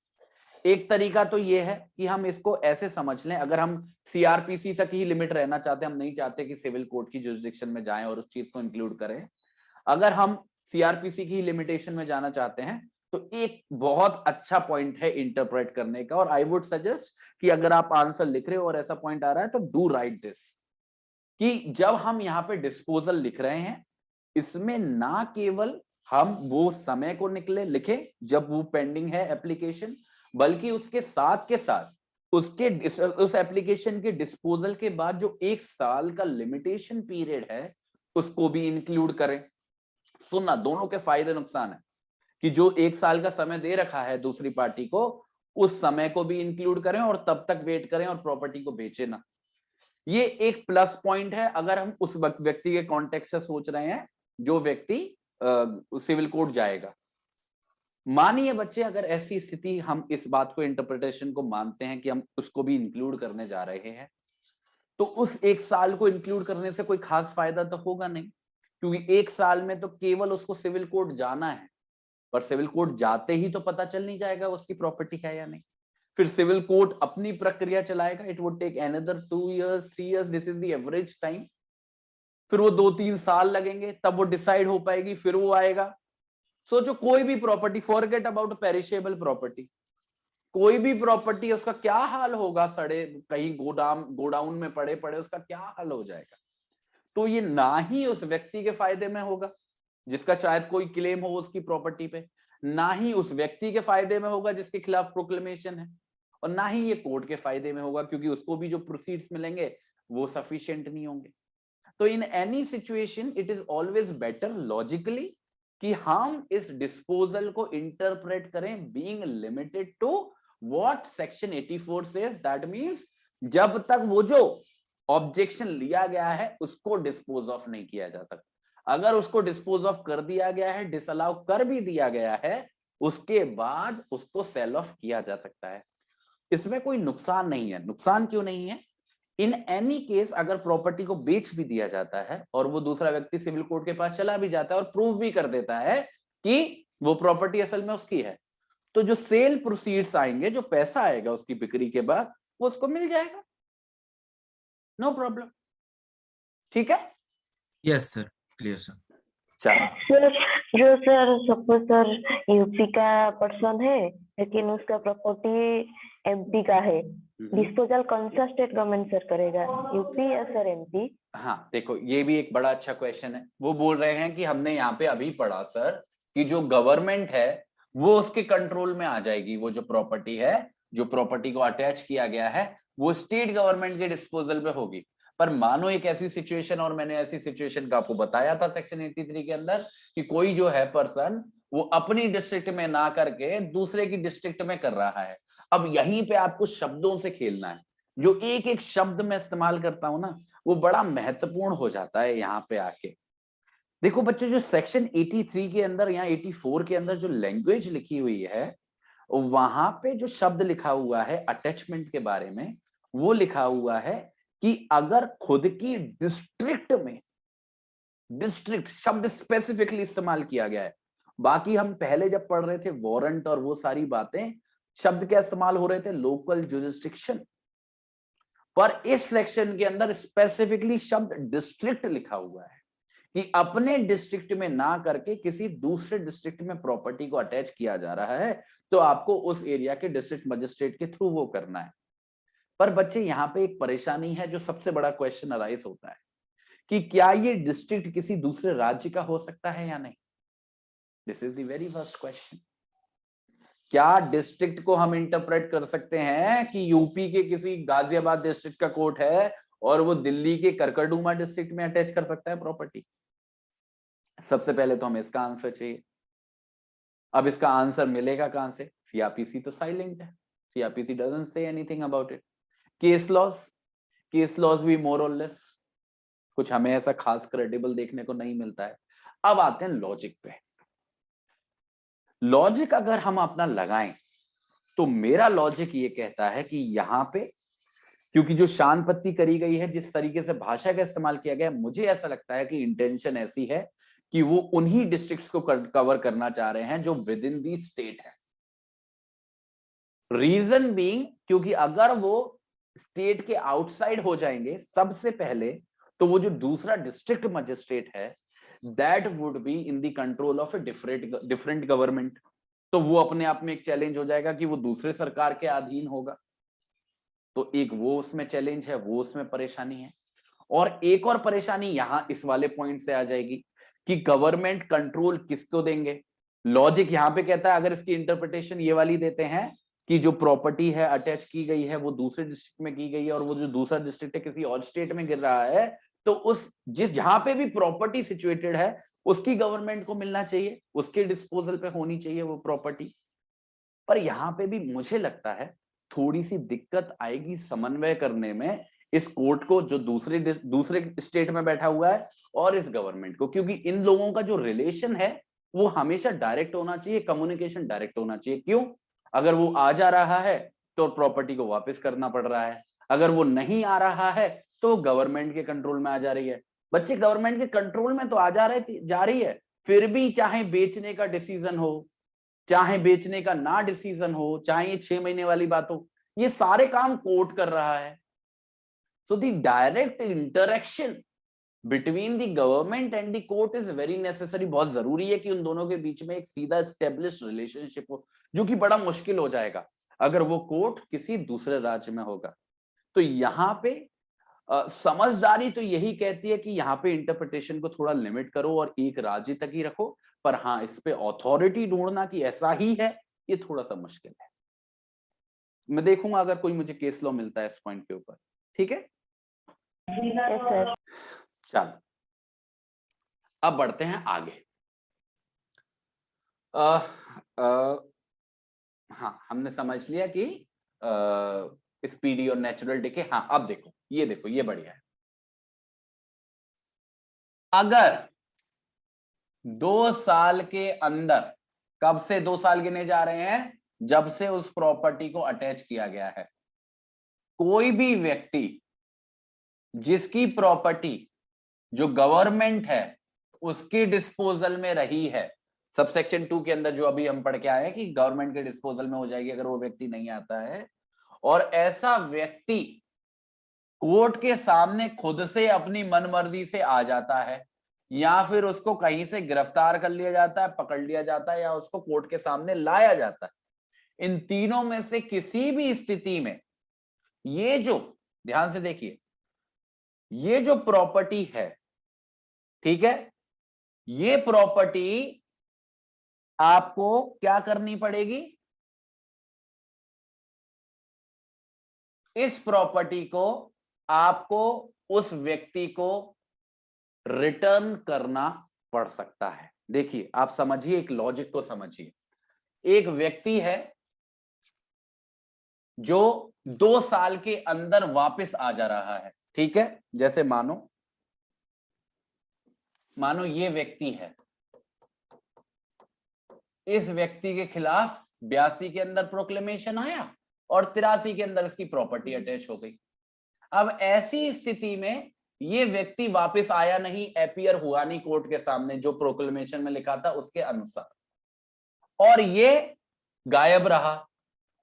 Speaker 1: एक तरीका तो ये है कि हम इसको ऐसे समझ लें, अगर हम सीआरपीसी तक ही लिमिट रहना चाहते हैं, हम नहीं चाहते कि सिविल कोर्ट की जुरिसडिक्शन में जाएं और उस चीज को इंक्लूड करें, अगर हम सीआरपीसी की लिमिटेशन में जाना चाहते हैं, तो एक बहुत अच्छा पॉइंट है इंटरप्रेट करने का, और आई वुड सजेस्ट कि अगर आप आंसर लिख रहे हो और ऐसा पॉइंट आ रहा है, तो डू राइट दिस, कि जब हम यहाँ पे डिस्पोजल लिख रहे हैं, इसमें ना केवल हम वो समय को लिखे जब वो पेंडिंग है एप्लीकेशन, बल्कि उसके साथ के साथ उस एप्लीकेशन के डिस्पोजल के बाद जो 1 साल का लिमिटेशन पीरियड है, उसको भी इंक्लूड करें। सुनना, दोनों के फायदे नुकसान है, कि जो 1 साल का समय दे रखा है दूसरी पार्टी को, उस समय को भी इंक्लूड करें और तब तक वेट करें और प्रॉपर्टी को बेचे ना। ये एक प्लस पॉइंट है अगर हम उस व्यक्ति के कॉन्टेक्स्ट से सोच रहे हैं जो व्यक्ति सिविल कोर्ट जाएगा। मानिए बच्चे, अगर ऐसी स्थिति, हम इस बात को इंटरप्रिटेशन को मानते हैं कि हम उसको भी इंक्लूड करने जा रहे हैं, तो उस 1 साल को इंक्लूड करने से कोई खास फायदा तो होगा नहीं, क्योंकि 1 साल में तो केवल उसको सिविल कोर्ट जाना है, पर सिविल कोर्ट जाते ही तो पता चल नहीं जाएगा उसकी प्रॉपर्टी है या नहीं। फिर सिविल कोर्ट अपनी प्रक्रिया चलाएगा, it would take another 2 years 3 years, this is the average time. फिर वो 2-3 साल लगेंगे, तब वो डिसाइड हो पाएगी, फिर वो आएगा। सोचो, कोई भी property, forget about perishable property, कोई भी प्रॉपर्टी, उसका क्या हाल होगा, सड़े कहीं गोडाउन में पड़े पड़े, उसका क्या हाल हो जाएगा। तो ये ना ही उस व्यक्ति के फायदे में होगा जिसका शायद कोई क्लेम हो उसकी प्रॉपर्टी पे, ना ही उस व्यक्ति के फायदे में होगा जिसके खिलाफ प्रोक्लेमेशन है, और ना ही ये कोर्ट के फायदे में होगा, क्योंकि उसको भी जो प्रोसीड्स मिलेंगे वो सफिशिएंट नहीं होंगे। तो in any situation it is always better logically कि हम इस डिस्पोजल को इंटरप्रेट करें being limited to what section 84 says, that means जब तक वो जो ऑब्जेक्शन लिया गया है उसको डिस्पोज ऑफ नहीं किया जा सकता। अगर उसको डिस्पोज ऑफ कर दिया गया है, डिसअलाउ कर भी दिया गया है, उसके बाद उसको सेल ऑफ किया जा सकता है। इसमें कोई नुकसान नहीं है। नुकसान क्यों नहीं है? इन एनी केस अगर प्रॉपर्टी को बेच भी दिया जाता है और वो दूसरा व्यक्ति सिविल कोर्ट के पास चला भी जाता है और प्रूव भी कर देता है कि वो प्रॉपर्टी असल में उसकी है, तो जो सेल प्रोसीड्स आएंगे, जो पैसा आएगा उसकी बिक्री के बाद, वो उसको मिल जाएगा, नो प्रॉब्लम। ठीक है?
Speaker 2: Yes sir, clear sir.
Speaker 1: चलो
Speaker 3: सर, जो सर सपोज सर यूपी का पर्सन है लेकिन उसका प्रॉपर्टी एमपी का है, डिस्पोजल कौन सा स्टेट गवर्नमेंट सर करेगा, यूपी या सर एमपी?
Speaker 1: हाँ, देखो, ये भी एक बड़ा अच्छा क्वेश्चन है। वो बोल रहे हैं कि हमने यहाँ पे अभी पढ़ा सर कि जो गवर्नमेंट है वो उसके कंट्रोल में आ जाएगी, वो जो प्रॉपर्टी है, जो प्रॉपर्टी को अटैच किया गया है, वो स्टेट गवर्नमेंट के डिस्पोजल पे होगी। पर मानो एक ऐसी सिचुएशन, और मैंने ऐसी सिचुएशन का आपको बताया था सेक्शन 83 के अंदर, कि कोई जो है पर्सन वो अपनी डिस्ट्रिक्ट में ना करके दूसरे की डिस्ट्रिक्ट में कर रहा है। अब यहीं पे आपको शब्दों से खेलना है। जो एक एक शब्द मैं इस्तेमाल करता हूं ना, वो बड़ा महत्वपूर्ण हो जाता है यहाँ पे आके। देखो बच्चों, जो सेक्शन 83 के अंदर या 84 के अंदर जो लैंग्वेज लिखी हुई है, वहां पे जो शब्द लिखा हुआ है अटैचमेंट के बारे में, वो लिखा हुआ है कि अगर खुद की डिस्ट्रिक्ट में, डिस्ट्रिक्ट शब्द स्पेसिफिकली इस्तेमाल किया गया है। बाकी हम पहले जब पढ़ रहे थे वारंट और वो सारी बातें, शब्द क्या इस्तेमाल हो रहे थे, लोकल जुरिस्डिक्शन। पर इस सेक्शन के अंदर स्पेसिफिकली शब्द डिस्ट्रिक्ट लिखा हुआ है कि अपने डिस्ट्रिक्ट में ना करके किसी दूसरे डिस्ट्रिक्ट में प्रॉपर्टी को अटैच किया जा रहा है, तो आपको उस एरिया के डिस्ट्रिक्ट मजिस्ट्रेट के थ्रू वो करना है। पर बच्चे, यहाँ पे एक परेशानी है, जो सबसे बड़ा क्वेश्चन अराइज होता है कि क्या ये डिस्ट्रिक्ट किसी दूसरे राज्य का हो सकता है या नहीं। This is the very first question. क्या डिस्ट्रिक्ट को हम इंटरप्रेट कर सकते हैं कि यूपी के किसी गाजियाबाद डिस्ट्रिक्ट का कोर्ट है और वो दिल्ली के करकरडूमा डिस्ट्रिक्ट में अटैच कर सकता है प्रॉपर्टी? सबसे पहले तो हमें इसका आंसर चाहिए। अब इसका आंसर मिलेगा कहां से? सीआरपीसी तो साइलेंट है, CrPC doesn't say anything about it. Case laws भी मोर और लेस कुछ हमें ऐसा खास क्रेडिबल देखने को नहीं मिलता है। अब आते हैं लॉजिक पे। लॉजिक अगर हम अपना लगाएं तो मेरा लॉजिक ये कहता है कि यहां पे क्योंकि जो शान पत्ती करी गई है, जिस तरीके से भाषा का इस्तेमाल किया गया है, मुझे ऐसा लगता है कि इंटेंशन ऐसी है कि वो उन्हीं डिस्ट्रिक्ट्स को कवर करना चाह रहे हैं जो विद इन दी स्टेट है। रीजन बीइंग क्योंकि अगर वो स्टेट के आउटसाइड हो जाएंगे सबसे पहले, तो वो जो दूसरा डिस्ट्रिक्ट मजिस्ट्रेट है that would be in the control of a different government. तो वो अपने आप में एक चैलेंज हो जाएगा कि वो दूसरे सरकार के अधीन होगा। तो एक वो उसमें चैलेंज है, वो उसमें परेशानी है। और एक और परेशानी यहां इस वाले पॉइंट से आ जाएगी कि गवर्नमेंट कंट्रोल किसको देंगे। लॉजिक यहां पे कहता है, अगर इसकी इंटरप्रिटेशन ये वाली देते हैं कि जो प्रॉपर्टी है अटैच की गई है वो दूसरे डिस्ट्रिक्ट में की गई है और वो जो दूसरा डिस्ट्रिक्ट है किसी और स्टेट में गिर रहा है, तो उस जहां पे भी प्रॉपर्टी सिचुएटेड है उसकी गवर्नमेंट को मिलना चाहिए, उसके डिस्पोजल पे होनी चाहिए वो प्रॉपर्टी। पर यहां पे भी मुझे लगता है थोड़ी सी दिक्कत आएगी समन्वय करने में इस कोर्ट को जो दूसरे स्टेट में बैठा हुआ है और इस गवर्नमेंट को, क्योंकि इन लोगों का जो रिलेशन है वो हमेशा डायरेक्ट होना चाहिए, कम्युनिकेशन डायरेक्ट होना चाहिए। क्यों? अगर वो आ जा रहा है तो प्रॉपर्टी को वापस करना पड़ रहा है, अगर वो नहीं आ रहा है तो गवर्नमेंट के कंट्रोल में आ जा रही है। बच्चे जा के कंट्रोल में तो जा रही है, फिर भी चाहे बेचने का डिसीजन हो, चाहे बेचने का ना डिसीजन हो, चाहे ये 6 महीने वाली बात हो, ये सारे काम कोर्ट कर रहा है। So the direct interaction between the government and the court is very necessary. बहुत जरूरी है कि उन दोनों के बीच में एक सीधा स्टेब्लिश रिलेशनशिप हो, जो कि बड़ा मुश्किल हो जाएगा अगर वो कोर्ट किसी दूसरे राज्य में होगा। तो यहाँ पे समझदारी तो यही कहती है कि यहाँ पे इंटरप्रिटेशन को थोड़ा लिमिट करो और एक राज्य तक ही रखो, पर हाँ इस पे अथॉरिटी ढूंढना कि ऐसा ही है ये थोड़ा सा मुश्किल है। मैं देखूंगा अगर कोई मुझे केस लॉ मिलता है इस पॉइंट के ऊपर। ठीक है, चलो अब बढ़ते हैं आगे। हाँ, हमने समझ लिया कि स्पीडी और नेचुरल डिके। हाँ, अब देखो ये बढ़िया है। अगर 2 साल के अंदर, कब से 2 साल गिने जा रहे हैं? जब से उस प्रॉपर्टी को अटैच किया गया है, कोई भी व्यक्ति जिसकी प्रॉपर्टी जो गवर्नमेंट है उसके डिस्पोजल में रही है, सबसेक्शन 2 के अंदर जो अभी हम पढ़ के आए हैं कि गवर्नमेंट के डिस्पोजल में हो जाएगी अगर वो व्यक्ति नहीं आता है, और ऐसा व्यक्ति कोर्ट के सामने खुद से अपनी मनमर्जी से आ जाता है या फिर उसको कहीं से गिरफ्तार कर लिया जाता है, पकड़ लिया जाता है या उसको कोर्ट के सामने लाया जाता है, इन तीनों में से किसी भी स्थिति में ये जो, ध्यान से देखिए, ये जो प्रॉपर्टी है, ठीक है, ये प्रॉपर्टी आपको क्या करनी पड़ेगी? इस प्रॉपर्टी को आपको उस व्यक्ति को रिटर्न करना पड़ सकता है। देखिए, आप समझिए, एक लॉजिक को समझिए। एक व्यक्ति है जो 2 साल के अंदर वापस आ जा रहा है, ठीक है, जैसे मानो ये व्यक्ति है, इस व्यक्ति के खिलाफ 82 के अंदर प्रोक्लेमेशन आया और 83 के अंदर इसकी प्रॉपर्टी अटैच हो गई। अब ऐसी स्थिति में ये व्यक्ति वापस आया नहीं, अपीयर हुआ नहीं कोर्ट के सामने जो प्रोक्लेमेशन में लिखा था उसके अनुसार, और ये गायब रहा।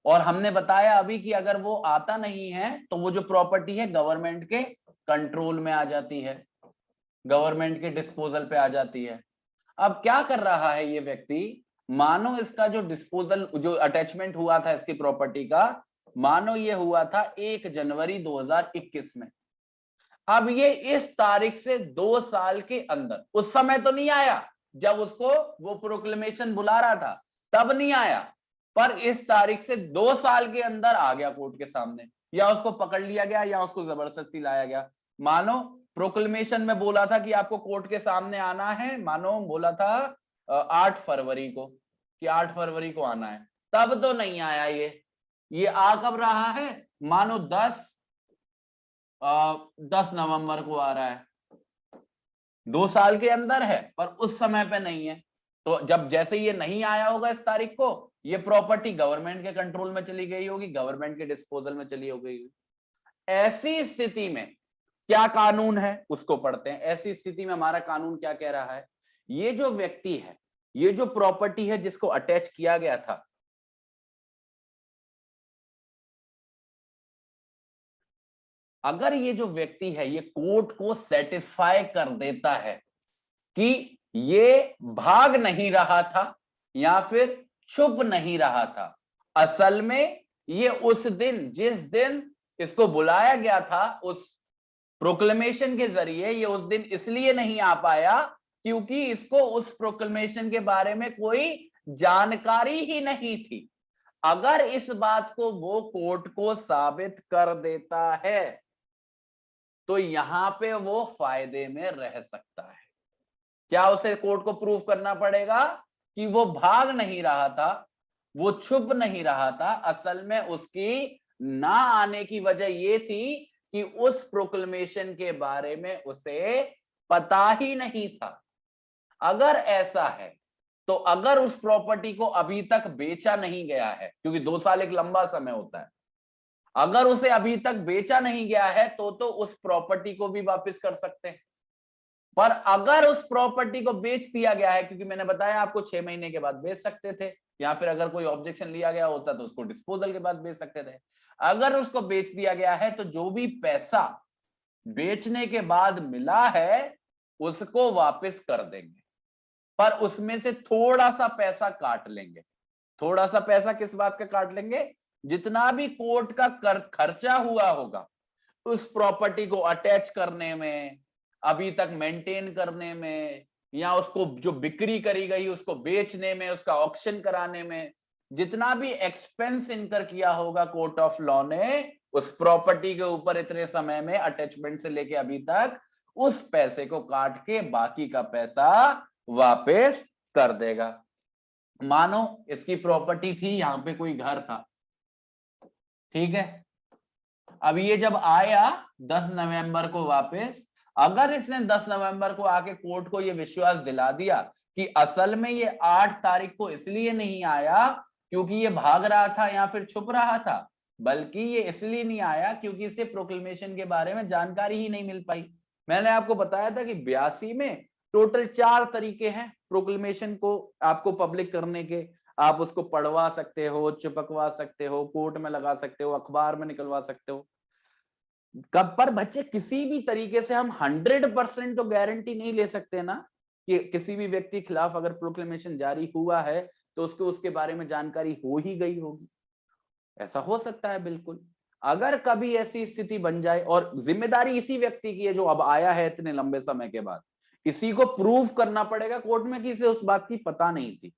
Speaker 1: और हमने बताया अभी कि अगर वो आता नहीं है तो वो जो प्रॉपर्टी है गवर्नमेंट के कंट्रोल में आ जाती है, गवर्नमेंट के डिस्पोजल पे आ जाती है। अब क्या कर रहा है ये व्यक्ति? मानो इसका जो डिस्पोजल, जो अटैचमेंट हुआ था इसकी प्रॉपर्टी का, मानो ये हुआ था 1 जनवरी 2021 में। अब ये इस तारीख से 2 साल के अंदर, उस समय तो नहीं आया जब उसको वो प्रोक्लेमेशन बुला रहा था, तब नहीं आया, पर इस तारीख से 2 साल के अंदर आ गया कोर्ट के सामने, या उसको पकड़ लिया गया या उसको जबरदस्ती लाया गया। मानो प्रोक्लेमेशन में बोला था कि आपको कोर्ट के सामने आना है, मानो बोला था 8 फरवरी को कि 8 फरवरी को आना है, तब तो नहीं आया ये आ कब रहा है, मानो 10 नवंबर को आ रहा है, 2 साल के अंदर है पर उस समय पे नहीं है। तो जब जैसे ये नहीं आया होगा इस तारीख को, ये प्रॉपर्टी गवर्नमेंट के कंट्रोल में चली गई होगी, गवर्नमेंट के डिस्पोजल में चली हो गई। ऐसी स्थिति में क्या कानून है उसको पढ़ते हैं। ऐसी स्थिति में हमारा कानून क्या कह रहा है, ये जो व्यक्ति है, ये जो प्रॉपर्टी है जिसको अटैच किया गया था, अगर ये जो व्यक्ति है ये कोर्ट को सेटिस्फाई कर देता है कि ये भाग नहीं रहा था या फिर छुप नहीं रहा था, असल में ये उस दिन जिस दिन इसको बुलाया गया था उस प्रोक्लेमेशन के जरिए, ये उस दिन इसलिए नहीं आ पाया क्योंकि इसको उस प्रोक्लेमेशन के बारे में कोई जानकारी ही नहीं थी। अगर इस बात को वो कोर्ट को साबित कर देता है तो यहां पे वो फायदे में रह सकता है। क्या उसे कोर्ट को प्रूव करना पड़ेगा कि वो भाग नहीं रहा था, वो छुप नहीं रहा था, असल में उसकी ना आने की वजह ये थी कि उस प्रोक्लेमेशन के बारे में उसे पता ही नहीं था। अगर ऐसा है तो अगर उस प्रॉपर्टी को अभी तक बेचा नहीं गया है, क्योंकि 2 साल एक लंबा समय होता है, अगर उसे अभी तक बेचा नहीं गया है तो उस प्रॉपर्टी को भी वापस कर सकते हैं। पर अगर उस प्रॉपर्टी को बेच दिया गया है, क्योंकि मैंने बताया आपको 6 महीने के बाद बेच सकते थे, या फिर अगर कोई ऑब्जेक्शन लिया गया होता तो उसको डिस्पोजल के बाद बेच सकते थे। अगर उसको बेच दिया गया है तो जो भी पैसा बेचने के बाद मिला है उसको वापस कर देंगे, पर उसमें से थोड़ा सा पैसा काट लेंगे। थोड़ा सा पैसा किस बात का काट लेंगे, जितना भी कोर्ट का खर्चा हुआ होगा उस प्रॉपर्टी को अटैच करने में, अभी तक मेंटेन करने में, या उसको जो बिक्री करी गई उसको बेचने में, उसका ऑक्शन कराने में, जितना भी एक्सपेंस इनकर किया होगा कोर्ट ऑफ लॉ ने उस प्रॉपर्टी के ऊपर इतने समय में, अटैचमेंट से लेके अभी तक, उस पैसे को काट के बाकी का पैसा वापस कर देगा। मानो इसकी प्रॉपर्टी थी, यहां पे कोई घर था, ठीक है, अब ये जब आया 10 नवंबर को वापस, अगर इसने 10 नवंबर को आके कोर्ट को ये विश्वास दिला दिया कि असल में ये 8 तारीख को इसलिए नहीं आया क्योंकि ये भाग रहा था या फिर छुप रहा था, बल्कि ये इसलिए नहीं आया क्योंकि इसे प्रोक्लेमेशन के बारे में जानकारी ही नहीं मिल पाई। मैंने आपको बताया था कि 82 में टोटल 4 तरीके हैं प्रोक्लेमेशन को आपको पब्लिक करने के। आप उसको पढ़वा सकते हो, चिपकवा सकते हो, कोर्ट में लगा सकते हो, अखबार में निकलवा सकते हो। कब पर बच्चे किसी भी तरीके से हम 100% तो गारंटी नहीं ले सकते ना कि किसी भी व्यक्ति के खिलाफ अगर प्रोक्लेमेशन जारी हुआ है तो उसको उसके बारे में जानकारी हो ही गई होगी। ऐसा हो सकता है बिल्कुल। अगर कभी ऐसी स्थिति बन जाए, और जिम्मेदारी इसी व्यक्ति की है जो अब आया है इतने लंबे समय के बाद, इसी को प्रूव करना पड़ेगा कोर्ट में कि इसे उस बात की पता नहीं थी।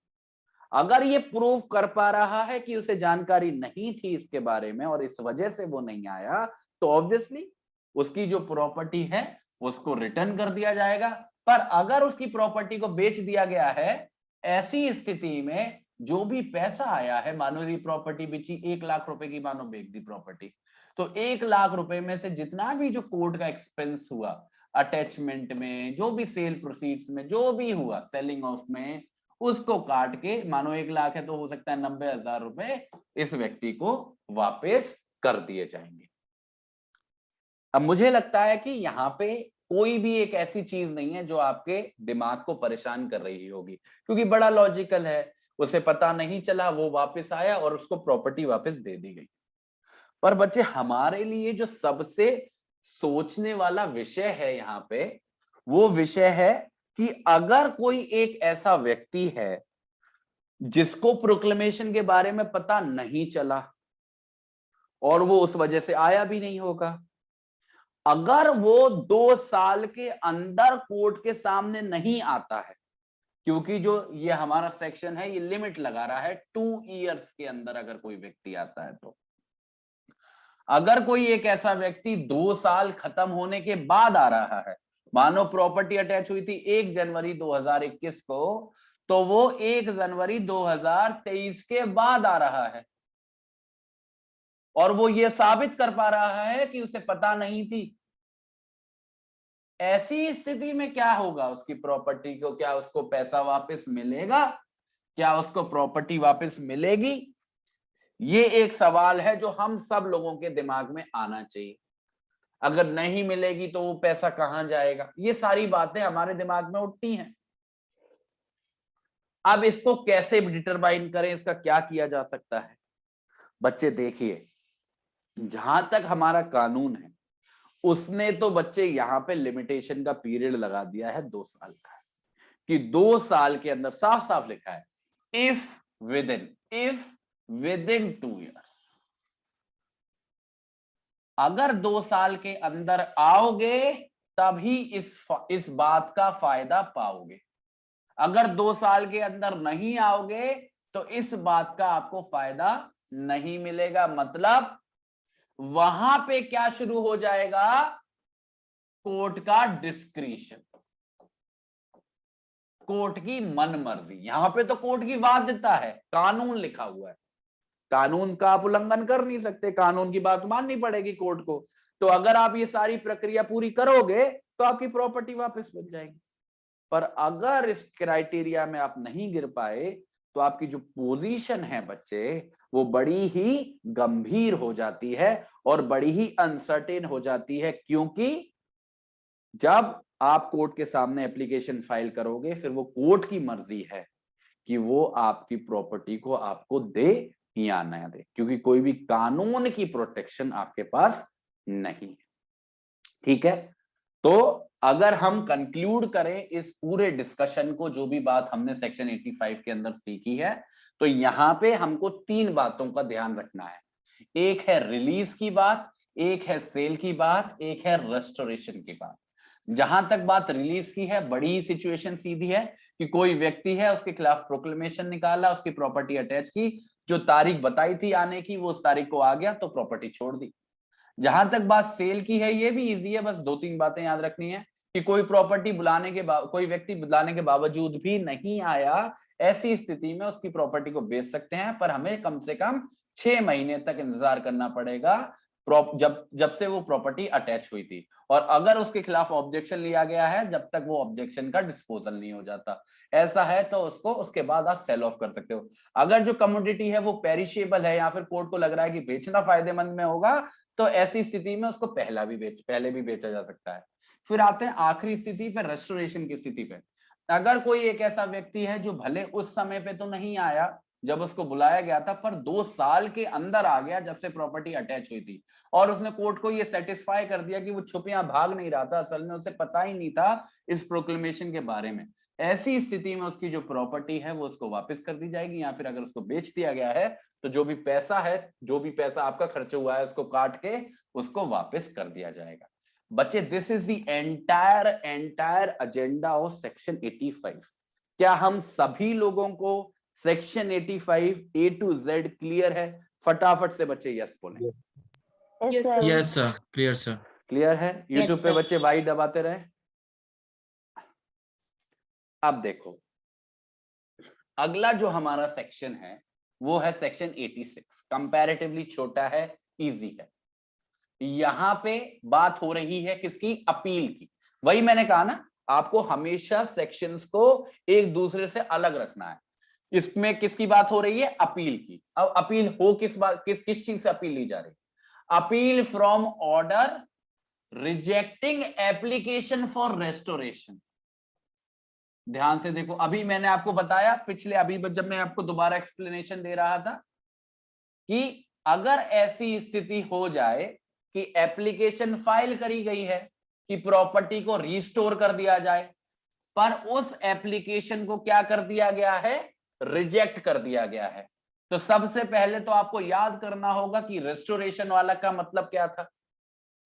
Speaker 1: अगर ये प्रूव कर पा रहा है कि उसे जानकारी नहीं थी इसके बारे में और इस वजह से वो नहीं आया, तो ऑब्वियसली उसकी जो प्रॉपर्टी है उसको रिटर्न कर दिया जाएगा। पर अगर उसकी प्रॉपर्टी को बेच दिया गया है, ऐसी स्थिति में जो भी पैसा आया है, मानो ये प्रॉपर्टी बेची 1 लाख रुपए की, मानो बेच दी प्रॉपर्टी, तो 1 लाख रुपए में से जितना भी जो कोर्ट का एक्सपेंस हुआ, अटैचमेंट में, जो भी सेल प्रोसीड्स में जो भी हुआ, सेलिंग ऑफ में, उसको काट के, मानो 1 लाख है तो हो सकता है 90,000 रुपए इस व्यक्ति को वापस कर दिए जाएंगे। अब मुझे लगता है कि यहाँ पे कोई भी एक ऐसी चीज नहीं है जो आपके दिमाग को परेशान कर रही होगी, क्योंकि बड़ा लॉजिकल है। उसे पता नहीं चला, वो वापस आया और उसको प्रॉपर्टी वापस दे दी गई। पर बच्चे हमारे लिए जो सबसे सोचने वाला विषय है यहाँ पे, वो विषय है कि अगर कोई एक ऐसा व्यक्ति है जिसको प्रोक्लेमेशन के बारे में पता नहीं चला और वो उस वजह से आया भी नहीं होगा, अगर वो 2 साल के अंदर कोर्ट के सामने नहीं आता है क्योंकि जो ये हमारा सेक्शन है ये लिमिट लगा रहा है 2 इयर्स के अंदर अगर कोई व्यक्ति आता है तो। अगर कोई एक ऐसा व्यक्ति 2 साल खत्म होने के बाद आ रहा है, मानो प्रॉपर्टी अटैच हुई थी 1 जनवरी 2021 को, तो वो 1 जनवरी 2023 के बाद आ रहा है और वो ये साबित कर पा रहा है कि उसे पता नहीं थी। ऐसी स्थिति में क्या होगा, उसकी प्रॉपर्टी को, क्या उसको पैसा वापस मिलेगा, क्या उसको प्रॉपर्टी वापस मिलेगी? ये एक सवाल है जो हम सब लोगों के दिमाग में आना चाहिए। अगर नहीं मिलेगी तो वो पैसा कहां जाएगा? ये सारी बातें हमारे दिमाग में उठती हैं। अब इसको कैसे डिटरमाइन करें, इसका क्या किया जा सकता है? बच्चे देखिए, जहां तक हमारा कानून है उसने तो बच्चे यहां पे लिमिटेशन का पीरियड लगा दिया है 2 साल का, कि 2 साल के अंदर, साफ साफ लिखा है इफ विद इन 2 इयर्स। अगर 2 साल के अंदर आओगे तभी इस बात का फायदा पाओगे। अगर 2 साल के अंदर नहीं आओगे तो इस बात का आपको फायदा नहीं मिलेगा। मतलब वहां पे क्या शुरू हो जाएगा? कोर्ट का डिस्क्रिशन, कोर्ट की मनमर्जी। यहां पे तो कोर्ट की बाध्यता है, कानून लिखा हुआ है, कानून का आप उल्लंघन कर नहीं सकते, कानून की बात माननी पड़ेगी कोर्ट को। तो अगर आप ये सारी प्रक्रिया पूरी करोगे तो आपकी प्रॉपर्टी वापस मिल जाएगी। पर अगर इस क्राइटेरिया में आप नहीं गिर पाए तो आपकी जो पोजीशन है बच्चे, वो बड़ी ही गंभीर हो जाती है और बड़ी ही अनसर्टेन हो जाती है। क्योंकि जब आप कोर्ट के सामने एप्लीकेशन फाइल करोगे, फिर वो कोर्ट की मर्जी है कि वो आपकी प्रॉपर्टी को आपको दे या ना दे, क्योंकि कोई भी कानून की प्रोटेक्शन आपके पास नहीं है। ठीक है, तो अगर हम कंक्लूड करें इस पूरे डिस्कशन को, जो भी बात हमने सेक्शन 85 के अंदर सीखी है, तो यहां पे हमको 3 बातों का ध्यान रखना है। एक है रिलीज की बात, एक है सेल की बात, एक है रेस्टोरेशन की बात। जहां तक बात रिलीज की है, बड़ी सिचुएशन सीधी है कि कोई व्यक्ति है, उसके खिलाफ प्रोक्लेमेशन निकाला, उसकी प्रॉपर्टी अटैच की, जो तारीख बताई थी आने की वो उस तारीख को आ गया तो प्रॉपर्टी छोड़ दी। जहां तक बात सेल की है, ये भी इजी है, बस 2-3 बातें याद रखनी है कि कोई प्रॉपर्टी कोई व्यक्ति बुलाने के बावजूद भी नहीं आया, ऐसी स्थिति में उसकी प्रॉपर्टी को बेच सकते हैं, पर हमें कम से कम 6 महीने तक इंतजार करना पड़ेगा जब से वो प्रॉपर्टी अटैच हुई थी। और अगर उसके खिलाफ ऑब्जेक्शन लिया गया है, जब तक वो ऑब्जेक्शन का डिस्पोजल नहीं हो जाता। ऐसा है तो उसके बाद आप सेल ऑफ कर सकते हो। अगर जो कमोडिटी है वो पेरिशेबल है या फिर कोर्ट को लग रहा है कि बेचना फायदेमंद में होगा, तो ऐसी स्थिति में उसको पहले भी बेचा जा सकता है। फिर आते हैं आखिरी स्थिति पे, रेस्टोरेशन की स्थिति पे। अगर कोई एक ऐसा व्यक्ति है जो भले उस समय पे तो नहीं आया जब उसको बुलाया गया था, पर 2 साल के अंदर आ गया जब से प्रॉपर्टी अटैच हुई थी, और उसने कोर्ट को ये सेटिस्फाई कर दिया कि वो छुपियां भाग नहीं रहा था, असल में उसे पता ही नहीं था इस प्रोक्लेमेशन के बारे में। ऐसी स्थिति में उसकी जो प्रॉपर्टी है वो उसको वापस कर दी जाएगी, या फिर अगर उसको बेच दिया गया है तो जो भी पैसा आपका खर्च हुआ है उसको काट के उसको वापस कर दिया जाएगा। बच्चे, this is the entire agenda of section 85। क्या हम सभी लोगों को section 85 A to Z clear है? फटाफट से बच्चे यस बोलें।
Speaker 2: Yes sir, clear sir.
Speaker 1: Clear है? यूट्यूब पे बच्चे वाई दबाते रहे। अब देखो, अगला जो हमारा सेक्शन है वो है सेक्शन 86। कंपैरेटिवली छोटा है, इजी है। यहां पे बात हो रही है किसकी? अपील की। वही मैंने कहा ना, आपको हमेशा सेक्शंस को एक दूसरे से अलग रखना है। इसमें किसकी बात हो रही है? अपील की। अब अपील हो किस चीज से अपील ली जा रही है? Appeal from order rejecting application for restoration. ध्यान से देखो, अभी मैंने आपको बताया अभी जब मैं आपको दोबारा एक्सप्लेनेशन दे रहा था कि अगर ऐसी स्थिति हो जाए कि एप्लीकेशन फाइल करी गई है कि प्रॉपर्टी को रिस्टोर कर दिया जाए, पर उस एप्लीकेशन को क्या कर दिया गया है? रिजेक्ट कर दिया गया है। तो सबसे पहले तो आपको याद करना होगा कि रेस्टोरेशन वाला का मतलब क्या था।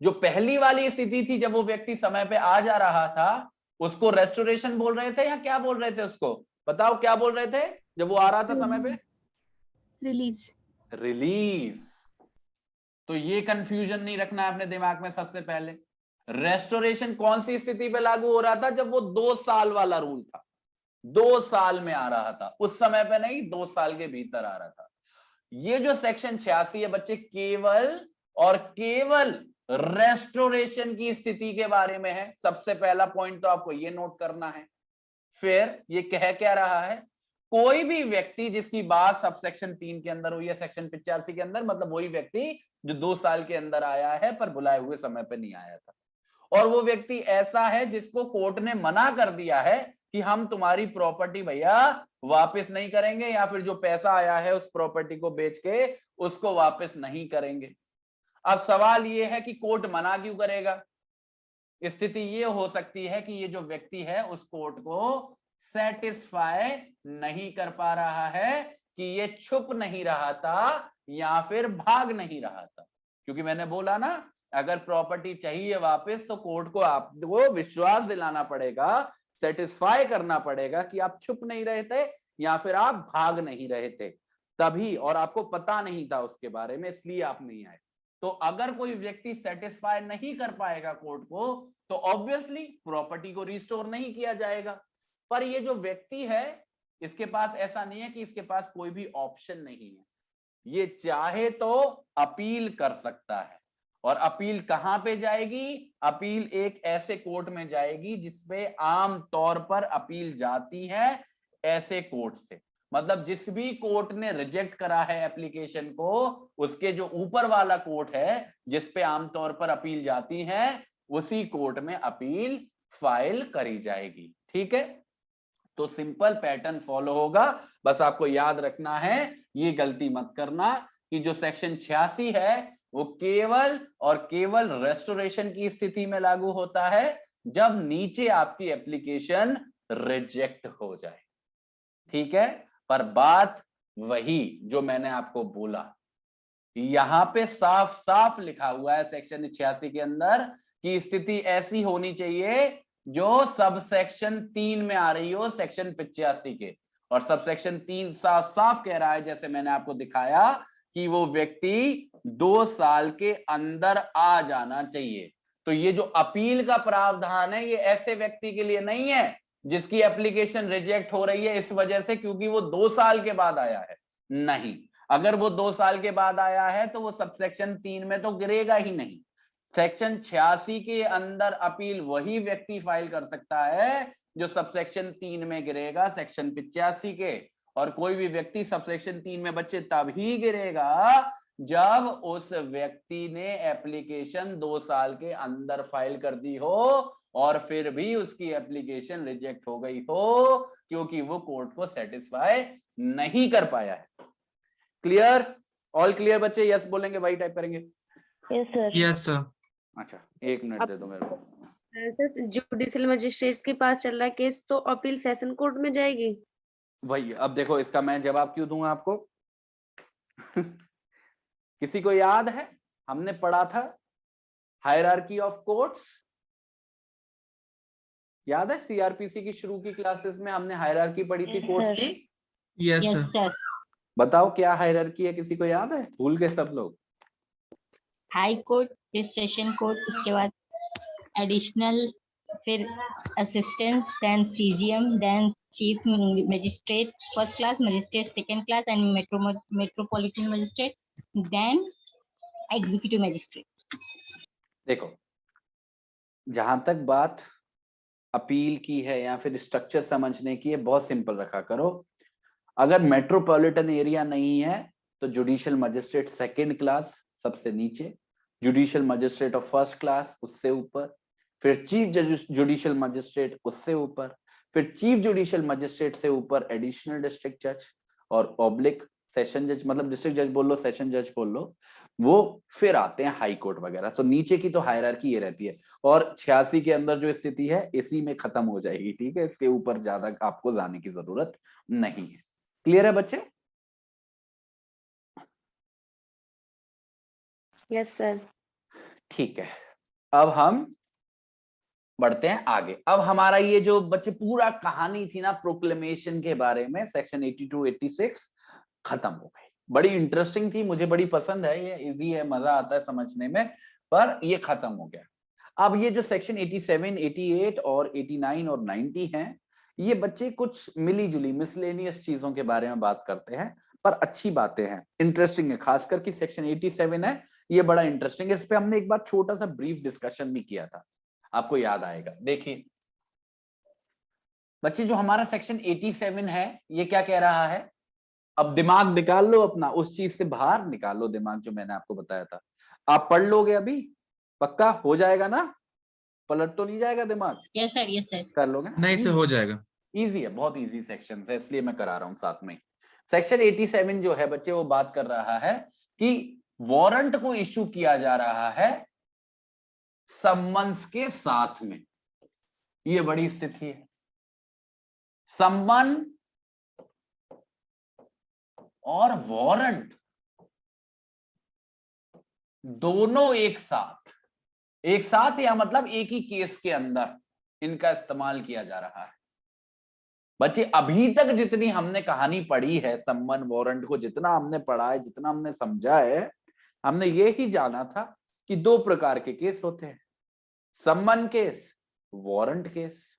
Speaker 1: जो पहली वाली स्थिति थी, जब वो व्यक्ति समय पे आ जा रहा था, उसको रेस्टोरेशन बोल रहे थे या क्या बोल रहे थे उसको? बताओ क्या बोल रहे थे जब वो आ रहा था समय पे?
Speaker 4: रिलीज।
Speaker 1: रिलीज। तो ये कंफ्यूजन नहीं रखना है अपने दिमाग में। सबसे पहले रेस्टोरेशन कौन सी स्थिति पे लागू हो रहा था? जब वो 2 साल वाला रूल था, 2 साल में आ रहा था, उस समय पे नहीं, 2 साल के भीतर आ रहा था। ये जो सेक्शन 86 है बच्चे, केवल और केवल रेस्टोरेशन की स्थिति के बारे में है। सबसे पहला पॉइंट तो आपको ये नोट करना है। फिर ये कह क्या रहा है? कोई भी व्यक्ति जिसकी बात सब सेक्शन 3 के अंदर हुई है, सेक्शन 85 के अंदर, मतलब वही व्यक्ति जो 2 साल के अंदर आया है पर बुलाए हुए समय पे नहीं आया था, और वो व्यक्ति ऐसा है जिसको कोर्ट ने मना कर दिया है कि हम तुम्हारी प्रॉपर्टी भैया वापस नहीं करेंगे, या फिर जो पैसा आया है उस प्रॉपर्टी को बेच के उसको वापस नहीं करेंगे। अब सवाल ये है कि कोर्ट मना क्यों करेगा? स्थिति ये हो सकती है कि ये जो व्यक्ति है उस कोर्ट को सेटिस्फाई नहीं कर पा रहा है कि ये छुप नहीं रहा था या फिर भाग नहीं रहा था। क्योंकि मैंने बोला ना, अगर प्रॉपर्टी चाहिए वापस तो कोर्ट को आपको विश्वास दिलाना पड़ेगा, सेटिस्फाई करना पड़ेगा कि आप छुप नहीं रहे थे या फिर आप भाग नहीं रहे थे, तभी, और आपको पता नहीं था उसके बारे में इसलिए आप नहीं आए। तो अगर कोई व्यक्ति सेटिस्फाई नहीं कर पाएगा कोर्ट को, तो ऑब्वियसली प्रॉपर्टी को रिस्टोर नहीं किया जाएगा। पर ये जो व्यक्ति है इसके पास ऐसा नहीं है कि इसके पास कोई भी ऑप्शन नहीं है। ये चाहे तो अपील कर सकता है, और अपील कहां पे जाएगी? अपील एक ऐसे कोर्ट में जाएगी जिसपे आम तौर पर अपील जाती है ऐसे कोर्ट से। मतलब जिस भी कोर्ट ने रिजेक्ट करा है एप्लीकेशन को, उसके जो ऊपर वाला कोर्ट है जिसपे आमतौर पर अपील जाती है, उसी कोर्ट में अपील फाइल करी जाएगी। ठीक है, तो सिंपल पैटर्न फॉलो होगा। बस आपको याद रखना है, ये गलती मत करना कि जो सेक्शन 86 है वो केवल और केवल रेस्टोरेशन की स्थिति में लागू होता है जब नीचे आपकी एप्लीकेशन रिजेक्ट हो जाए। ठीक है, पर बात वही जो मैंने आपको बोला, यहां पे साफ साफ लिखा हुआ है सेक्शन 86 के अंदर कि स्थिति ऐसी होनी चाहिए जो सब सेक्शन 3 में आ रही हो, सेक्शन 85 के। और सब सेक्शन 3 साफ साफ कह रहा है, जैसे मैंने आपको दिखाया, कि वो व्यक्ति 2 साल के अंदर आ जाना चाहिए। तो ये जो अपील का प्रावधान है ये ऐसे व्यक्ति के लिए नहीं है जिसकी एप्लीकेशन रिजेक्ट हो रही है इस वजह से क्योंकि वो 2 साल के बाद आया है। नहीं, अगर वो 2 साल के बाद आया है तो वो सबसेक्शन 3 में तो गिरेगा ही नहीं। सेक्शन 86 के अंदर अपील वही व्यक्ति फाइल कर सकता है जो सबसेक्शन 3 में गिरेगा, सेक्शन 85 के। और कोई भी व्यक्ति सबसेक्शन 3 में बच्चे तभी गिरेगा जब उस व्यक्ति ने एप्लीकेशन 2 साल के अंदर फाइल कर दी हो और फिर भी उसकी एप्लीकेशन रिजेक्ट हो गई हो क्योंकि वो कोर्ट को सेटिस्फाई नहीं कर पाया है। क्लियर? ऑल क्लियर बच्चे? यस बोलेंगे, वाई टाइप करेंगे।
Speaker 3: Yes sir.
Speaker 2: Yes sir.
Speaker 1: अच्छा, 1 मिनट दे दो मेरे को।
Speaker 4: सर जुडिशियल मजिस्ट्रेट के पास चल रहा है केस, तो अपील सेशन कोर्ट में जाएगी।
Speaker 1: वही, अब देखो इसका मैं जवाब क्यों दूंगा आपको। किसी को याद है हमने पढ़ा था हायरार्की ऑफ कोर्ट्स? याद है सीआरपीसी की शुरू की क्लासेस में हमने हायरार्की पढ़ी थी कोर्ट्स की?
Speaker 2: Yes
Speaker 5: yes
Speaker 2: sir.
Speaker 5: सर।
Speaker 1: बताओ क्या हायरार्की है, किसी को याद है? भूल गए सब लोग।
Speaker 5: हाई कोर्ट, फिर सेशन कोर्ट, उसके बाद एडिशनल, फिर assistant, then CGM, then chief magistrate first class, magistrate second class and metropolitan magistrate, then executive magistrate.
Speaker 1: देखो, जहां तक बात अपील की है या फिर स्ट्रक्चर समझने की है, बहुत सिंपल रखा करो। अगर मेट्रोपॉलिटन एरिया नहीं है तो जुडिशियल मजिस्ट्रेट सेकंड क्लास सबसे नीचे, judicial magistrate of first class उससे ऊपर, फिर चीफ जुडिशियल मजिस्ट्रेट उससे ऊपर, फिर चीफ जुडिशियल मजिस्ट्रेट से ऊपर एडिशनल डिस्ट्रिक्ट जज और ऑब्लिक सेशन जज, मतलब डिस्ट्रिक्ट जज बोल लो, सेशन जज बोल लो, वो फिर आते हैं हाई कोर्ट वगैरह। तो नीचे की तो हायरार्की ये रहती है, और 86 के अंदर जो स्थिति है इसी में खत्म हो जाएगी। ठीक है, इसके ऊपर ज्यादा आपको जाने की जरूरत नहीं है। क्लियर है बच्चे?
Speaker 4: Yes sir.
Speaker 1: ठीक है, अब हम बढ़ते हैं आगे। अब हमारा ये जो बच्चे पूरा कहानी थी ना प्रोक्लेमेशन के बारे में, सेक्शन 82 86 खत्म हो गई। बड़ी इंटरेस्टिंग थी, मुझे बड़ी पसंद है, ये इजी है, मजा आता है समझने में, पर ये खत्म हो गया। अब ये जो सेक्शन 87 88 और 89 और 90 हैं, ये बच्चे कुछ मिली जुली मिसलेनियस चीजों के बारे में बात करते हैं, पर अच्छी बातें हैं, इंटरेस्टिंग है। खासकर कि सेक्शन 87 है, ये बड़ा इंटरेस्टिंग है। इस पे हमने एक बार छोटा सा ब्रीफ डिस्कशन भी किया था, आपको याद आएगा। देखिए बच्चे, जो हमारा सेक्शन 87 है, ये क्या कह रहा है? अब दिमाग निकाल लो अपना, उस चीज से बाहर निकाल लो दिमाग जो मैंने आपको बताया था। आप पढ़ लोगे अभी? पक्का हो जाएगा ना? पलट तो नहीं जाएगा दिमाग?
Speaker 5: Yes sir, yes sir.
Speaker 1: कर लोगे ना?
Speaker 2: नहीं से हो जाएगा।
Speaker 1: इजी है, बहुत इजी सेक्शन है, इसलिए मैं करा रहा हूं साथ में। सेक्शन 87 जो है बच्चे, वो बात कर रहा है कि वारंट को इशू किया जा रहा है सम्मन्स के साथ में। ये बड़ी स्थिति है, सम्मन और वारंट दोनों एक साथ या मतलब एक ही केस के अंदर इनका इस्तेमाल किया जा रहा है। बच्चे, अभी तक जितनी हमने कहानी पढ़ी है सम्मन वारंट को, जितना हमने पढ़ा है, जितना हमने समझा है, हमने ये ही जाना था कि दो प्रकार के केस होते हैं, सम्मन केस, वारंट केस।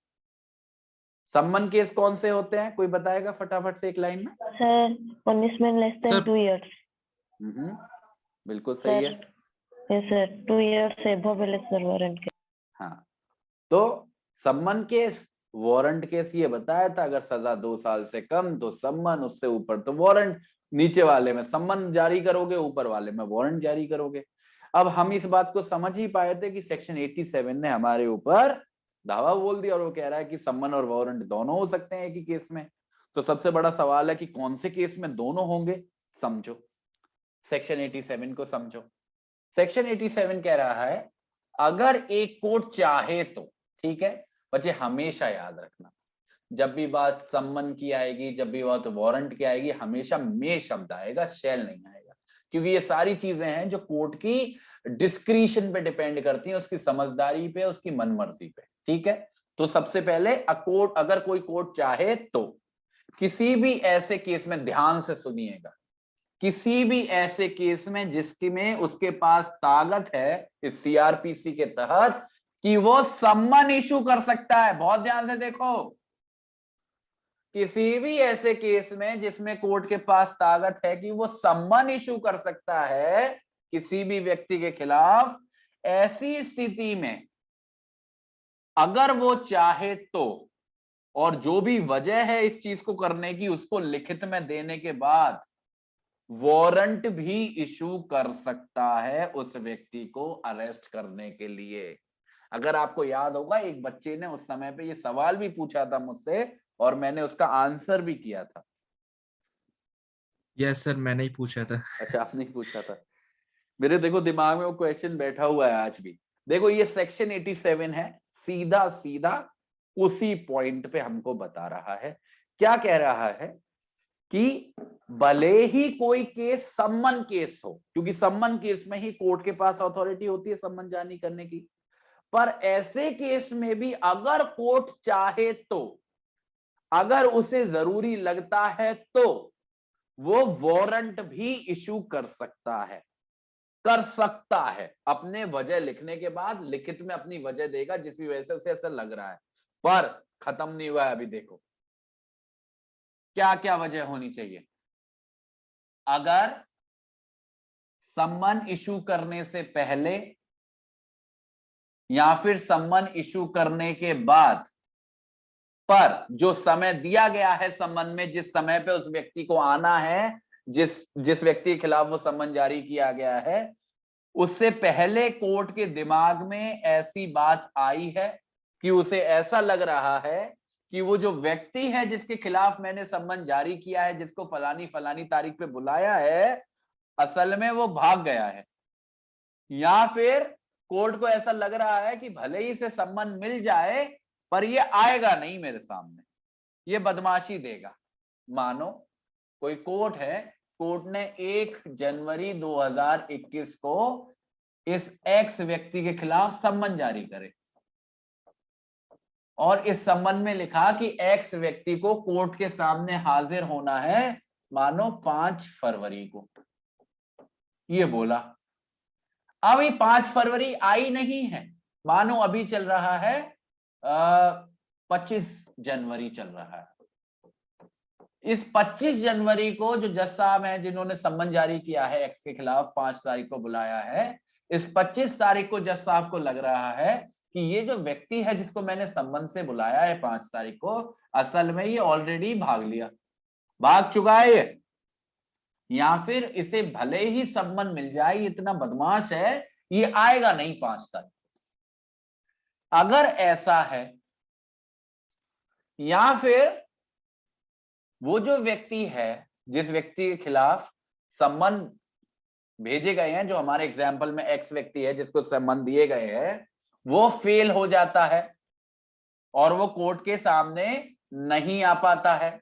Speaker 1: सम्मन केस कौन से होते हैं, कोई बताएगा फटाफट से एक लाइन में?
Speaker 3: Sir, punishment less than
Speaker 2: sir-
Speaker 3: 2 years।
Speaker 1: बिल्कुल सही है।
Speaker 3: Yes sir, 2 years above less sir warrant के।
Speaker 1: हाँ, तो सम्मन केस, वारंट केस ये बताया था, अगर सजा 2 साल से कम तो सम्मन, उससे ऊपर तो वारंट। नीचे वाले में सम्मन जारी करोगे, ऊपर वाले में वारंट जारी करोगे। अब हम इस बात को समझ ही पाए थे कि सेक्शन 87 ने हमारे ऊपर दावा बोल दिया, और वो कह रहा है कि सम्मन और वारंट दोनों हो सकते हैं एक ही केस में। तो सबसे बड़ा सवाल है कि कौन से केस में दोनों होंगे। समझो सेक्शन 87 को, समझो। सेक्शन 87 कह रहा है अगर एक कोर्ट चाहे तो, ठीक है बच्चे, हमेशा याद रखना, जब भी बात सम्मन की आएगी, जब भी बात वारंट की आएगी, हमेशा मे शब्द आएगा, शैल नहीं आएगा, क्योंकि ये सारी चीजें हैं जो कोर्ट की डिस्क्रिशन पे डिपेंड करती हैं, उसकी समझदारी पे, उसकी मनमर्जी पे, ठीक है। तो सबसे पहले कोर्ट, अगर कोई कोर्ट चाहे तो, किसी भी ऐसे केस में, ध्यान से सुनिएगा, किसी भी ऐसे केस में जिसकी में उसके पास ताकत है इस सीआरपीसी के तहत कि वो सम्मन इशू कर सकता है, बहुत ध्यान से देखो, किसी भी ऐसे केस में जिसमें कोर्ट के पास ताकत है कि वो सम्मन इशू कर सकता है किसी भी व्यक्ति के खिलाफ, ऐसी स्थिति में अगर वो चाहे तो, और जो भी वजह है इस चीज को करने की, उसको लिखित में देने के बाद वारंट भी इशू कर सकता है उस व्यक्ति को अरेस्ट करने के लिए। अगर आपको याद होगा, एक बच्चे ने उस समय पे ये सवाल भी पूछा था मुझसे, और मैंने उसका आंसर भी किया था।
Speaker 2: यस सर, मैंने ही पूछा था।
Speaker 1: अच्छा, आपने ही पूछा था। मेरे देखो दिमाग में वो क्वेश्चन बैठा हुआ है आज भी। देखो ये सेक्शन 87 है, सीधा सीधा उसी पॉइंट पे हमको बता रहा है। क्या कह रहा है कि भले ही कोई केस सम्मन केस हो, क्योंकि सम्मन केस में ही कोर्ट के पास अथॉरिटी होती है सम्मन जारी करने की, पर ऐसे केस में भी अगर कोर्ट चाहे तो, अगर उसे जरूरी लगता है तो, वो वारंट भी इशू कर सकता है, अपने वजह लिखने के बाद लिखित में अपनी वजह देगा, जिस भी वजह से उसे ऐसा लग रहा है। पर खत्म नहीं हुआ है अभी, देखो क्या क्या वजह होनी चाहिए। अगर सम्मन इशू करने से पहले या फिर सम्मन इशू करने के बाद, पर जो समय दिया गया है सम्मन में, जिस समय पे उस व्यक्ति को आना है, जिस व्यक्ति के खिलाफ वो सम्मन जारी किया गया है, उससे पहले कोर्ट के दिमाग में ऐसी बात आई है कि उसे ऐसा लग रहा है कि वो जो व्यक्ति है जिसके खिलाफ मैंने सम्मन जारी किया है, जिसको फलानी फलानी तारीख पे बुलाया है, असल में वो भाग गया है। या फिर कोर्ट को ऐसा लग रहा है कि भले ही इसे सम्मन मिल जाए, पर ये आएगा नहीं मेरे सामने, ये बदमाशी देगा। मानो कोई कोर्ट है, कोर्ट ने 1 जनवरी 2021 को इस एक्स व्यक्ति के खिलाफ सम्मन जारी करे, और इस संबंध में लिखा कि एक्स व्यक्ति को कोर्ट के सामने हाजिर होना है मानो 5 फरवरी को, ये बोला। अभी 5 फरवरी आई नहीं है, मानो अभी चल रहा है 25 जनवरी चल रहा है। इस 25 जनवरी को जो जज साहब हैं जिन्होंने सम्मन जारी किया है एक्स के खिलाफ, 5 तारीख को बुलाया है, इस 25 तारीख को जज साहब को लग रहा है कि ये जो व्यक्ति है जिसको मैंने सम्मन से बुलाया है 5 तारीख को, असल में ये ऑलरेडी भाग लिया, भाग चुका है ये, या फिर इसे भले ही सम्मन मिल जाए, इतना बदमाश है, ये आएगा नहीं 5 तारीख। अगर ऐसा है, या फिर वो जो व्यक्ति है जिस व्यक्ति के खिलाफ सम्मन भेजे गए हैं, जो हमारे एग्जाम्पल में एक्स व्यक्ति है जिसको सम्मन दिए गए हैं, वो फेल हो जाता है और वो कोर्ट के सामने नहीं आ पाता है,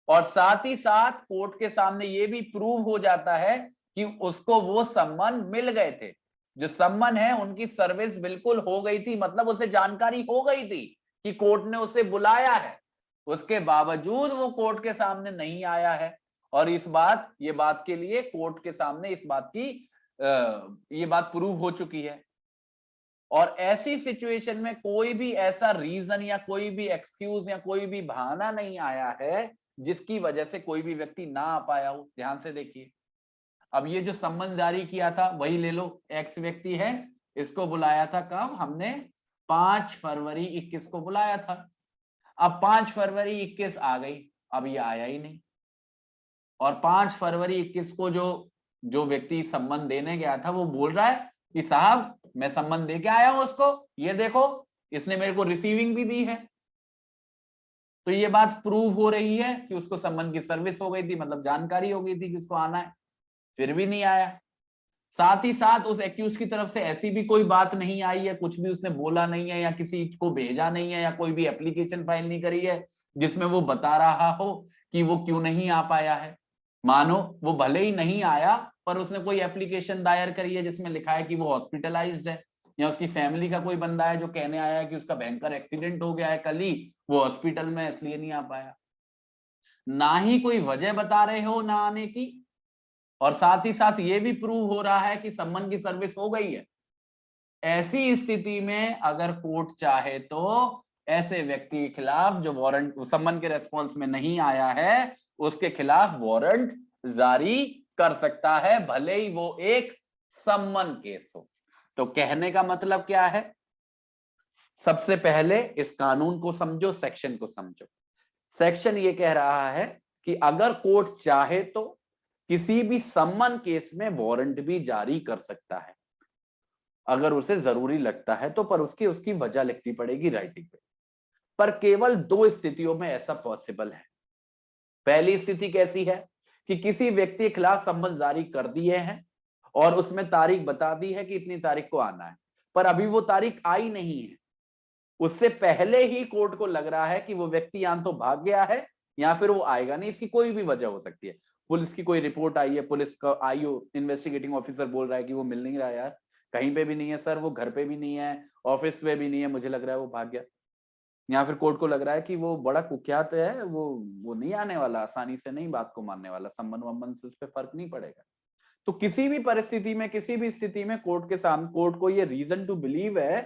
Speaker 1: और साथ ही साथ कोर्ट के सामने ये भी प्रूव हो जाता है कि उसको वो सम्मन मिल गए थे, जो सम्मन है उनकी सर्विस बिल्कुल हो गई थी, मतलब उसे जानकारी हो गई थी कि कोर्ट ने उसे बुलाया है, उसके बावजूद वो कोर्ट के सामने नहीं आया है। और ये बात के लिए कोर्ट के सामने इस बात की ये बात प्रूव हो चुकी है। और ऐसी सिचुएशन में कोई भी ऐसा रीजन या कोई भी एक्सक्यूज या कोई भी बहाना नहीं आया है जिसकी वजह से कोई भी व्यक्ति ना आ पाया हो। ध्यान से देखिए, अब ये जो सम्मन जारी किया था वही ले लो, एक्स व्यक्ति है, इसको बुलाया था कब हमने, 5 फरवरी 21 को बुलाया था। अब 5 फरवरी 21 आ गई, अब ये आया ही नहीं, और 5 फरवरी 21 को जो व्यक्ति सम्मन देने गया था वो बोल रहा है कि साहब मैं सम्मन दे के आया हूं उसको, ये देखो इसने मेरे को रिसीविंग भी दी है। तो ये बात प्रूव हो रही है कि उसको सम्मन की सर्विस हो गई थी, मतलब जानकारी हो गई थी किसको आना है, फिर भी नहीं आया। साथ ही साथ उस एक्यूज की तरफ से ऐसी भी कोई बात नहीं आई है, कुछ भी उसने बोला नहीं है या किसी को भेजा नहीं है या कोई भी एप्लीकेशन फाइल नहीं करी है जिसमें वो बता रहा हो कि वो क्यों नहीं आ पाया है। मानो वो भले ही नहीं आया पर उसने कोई एप्लीकेशन दायर करी है जिसमें लिखा है कि वो हॉस्पिटलाइज्ड है, या उसकी फैमिली का कोई बंदा है जो कहने आया है कि उसका भयंकर एक्सीडेंट हो गया है कल ही, वो हॉस्पिटल में इसलिए नहीं आ पाया। ना ही कोई वजह बता रहे हो ना आने की, और साथ ही साथ ये भी प्रूव हो रहा है कि सम्मन की सर्विस हो गई है। ऐसी स्थिति में अगर कोर्ट चाहे तो ऐसे व्यक्ति के खिलाफ जो वारंट सम्मन के रेस्पॉन्स में नहीं आया है उसके खिलाफ वारंट जारी कर सकता है, भले ही वो एक सम्मन केस हो। तो कहने का मतलब क्या है, सबसे पहले इस कानून को समझो, सेक्शन को समझो। सेक्शन ये कह रहा है कि अगर कोर्ट चाहे तो किसी भी सम्मन केस में वारंट भी जारी कर सकता है अगर उसे जरूरी लगता है तो, पर उसकी वजह लिखनी पड़ेगी राइटिंग पे। पर केवल 2 स्थितियों में ऐसा पॉसिबल है। पहली स्थिति कैसी है कि किसी व्यक्ति के खिलाफ सम्मन जारी कर दिए हैं और उसमें तारीख बता दी है कि इतनी तारीख को आना है, पर अभी वो तारीख आई नहीं है, उससे पहले ही कोर्ट को लग रहा है कि वो व्यक्ति या तो भाग गया है या फिर वो आएगा नहीं। इसकी कोई भी वजह हो सकती है, पुलिस की कोई रिपोर्ट आई है, पुलिस का आईओ इन्वेस्टिगेटिंग ऑफिसर बोल रहा है कि वो मिल नहीं रहा यार, कहीं पे भी नहीं है सर, वो घर पे भी नहीं है, ऑफिस में भी नहीं है, मुझे लग रहा है वो भाग गया। या फिर कोर्ट को लग रहा है कि वो बड़ा कुख्यात है, वो नहीं आने वाला, आसानी से नहीं बात को मानने वाला, सम्मन वम्मन से उस पर फर्क नहीं पड़ेगा। तो किसी भी परिस्थिति में, किसी भी स्थिति में कोर्ट के सामने, कोर्ट को ये रीजन टू बिलीव है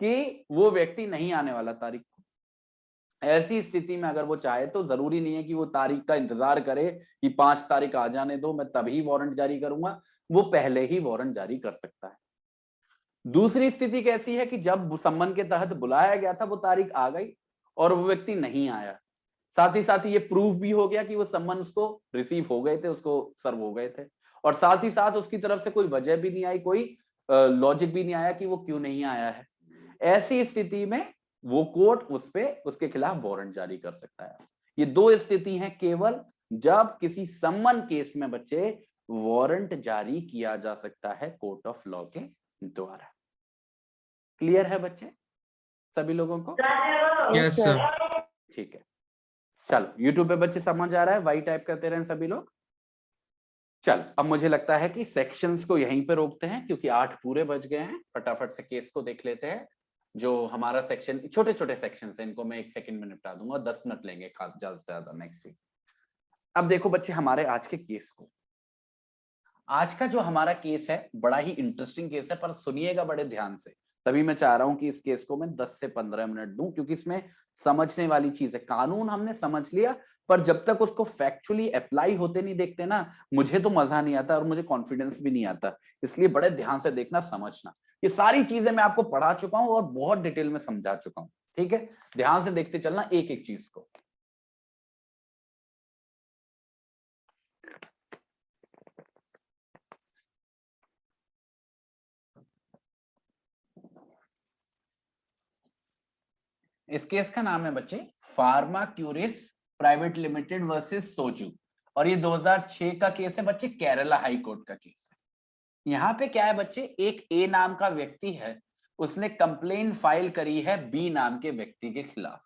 Speaker 1: कि वो व्यक्ति नहीं आने वाला तारीख को। ऐसी स्थिति में अगर वो चाहे तो जरूरी नहीं है कि वो तारीख का इंतजार करे कि 5 तारीख आ जाने दो मैं तभी वारंट जारी करूंगा, वो पहले ही वारंट जारी कर सकता है। दूसरी स्थिति कैसी है कि जब सम्मन के तहत बुलाया गया था वो तारीख आ गई और वो व्यक्ति नहीं आया, साथ ही साथ ये प्रूफ भी हो गया कि वो सम्मन उसको रिसीव हो गए थे, उसको सर्व हो गए थे, और साथ ही साथ उसकी तरफ से कोई वजह भी नहीं आई, कोई लॉजिक भी नहीं आया कि वो क्यों नहीं आया है। ऐसी स्थिति में वो कोर्ट उसके खिलाफ वारंट जारी कर सकता है। ये 2 स्थिति हैं केवल जब किसी सम्मन केस में बच्चे वारंट जारी किया जा सकता है कोर्ट ऑफ लॉ के द्वारा। क्लियर है बच्चे सभी लोगों को?
Speaker 2: Yes sir.
Speaker 1: ठीक है, चलो यूट्यूब पे बच्चे समझ आ रहा है, वाई टाइप करते रहे सभी लोग। चल अब मुझे लगता है कि सेक्शंस को यहीं पे रोकते हैं क्योंकि 8 पूरे बज गए हैं, फटाफट से केस को देख लेते हैं। जो हमारा सेक्शन, छोटे छोटे सेक्शन है, इनको मैं 1 सेकंड में निपटा दूंगा, 10 मिनट लेंगे खास, ज्यादा से ज्यादा मैक्सिमम। अब देखो बच्चे हमारे आज के केस को, आज का जो हमारा केस है बड़ा ही इंटरेस्टिंग केस है, पर सुनिएगा बड़े ध्यान से, तभी मैं चाह रहा हूं कि इस केस को मैं 10 से 15 मिनट दूं, क्योंकि इसमें समझने वाली चीज है। कानून हमने समझ लिया, पर जब तक उसको फैक्चुअली अप्लाई होते नहीं देखते ना, मुझे तो मजा नहीं आता और मुझे कॉन्फिडेंस भी नहीं आता। इसलिए बड़े ध्यान से देखना, समझना। ये सारी चीजें मैं आपको पढ़ा चुका हूं और बहुत डिटेल में समझा चुका हूं, ठीक है? ध्यान से देखते चलना एक एक चीज को। इस केस का नाम है बच्चे फार्मा क्यूरिस प्राइवेट लिमिटेड वर्सेस सोजू, और ये 2006 का केस है बच्चे, केरला हाई कोर्ट का केस है। यहाँ पे क्या है बच्चे, एक ए नाम का व्यक्ति है, उसने कंप्लेन फाइल करी है बी नाम के व्यक्ति के खिलाफ,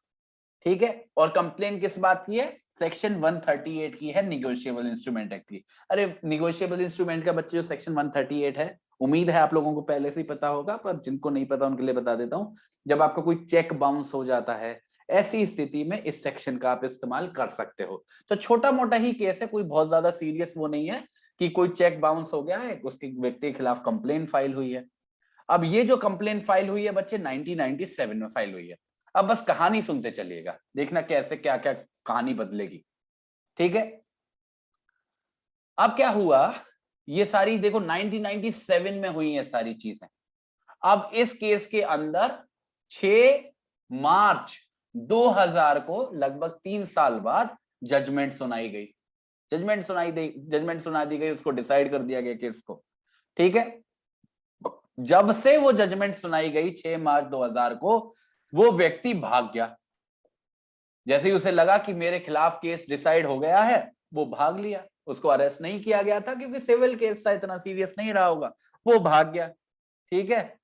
Speaker 1: ठीक है? और कंप्लेन किस बात की है? सेक्शन 138 की है, निगोशिएबल इंस्ट्रूमेंट एक्ट की। अरे निगोशिएबल इंस्ट्रूमेंट का बच्चे जो सेक्शन 138 है, उम्मीद है आप लोगों को पहले से ही पता होगा, पर जिनको नहीं पता उनके लिए बता देता हूं। जब आपका कोई चेक बाउंस हो जाता है, ऐसी स्थिति में इस सेक्शन का आप इस्तेमाल कर सकते हो। तो छोटा मोटा ही केस है, कोई बहुत ज्यादा सीरियस वो नहीं है कि कोई चेक बाउंस हो गया है, उसके व्यक्ति के खिलाफ कंप्लेन फाइल हुई है। अब ये जो कंप्लेन फाइल हुई है बच्चे 1997 में फाइल हुई है। अब बस कहानी सुनते चलिएगा, देखना कैसे क्या क्या कहानी बदलेगी, ठीक है? अब क्या हुआ, ये सारी देखो 1997 में हुई है सारी चीजें। अब इस केस के अंदर 6 मार्च 2000 को, लगभग 3 साल बाद जजमेंट सुनाई गई। जजमेंट सुना दी गई, उसको डिसाइड कर दिया गया केस को, ठीक है? जब से वो जजमेंट सुनाई गई 6 मार्च 2000 को, वो व्यक्ति भाग गया। जैसे ही उसे लगा कि मेरे खिलाफ केस डिसाइड हो गया है, वो भाग लिया। उसको अरेस्ट नहीं किया गया था क्योंकि सिविल केस था, इतना सीरियस नहीं रहा होगा, वो भाग गया, ठीक है?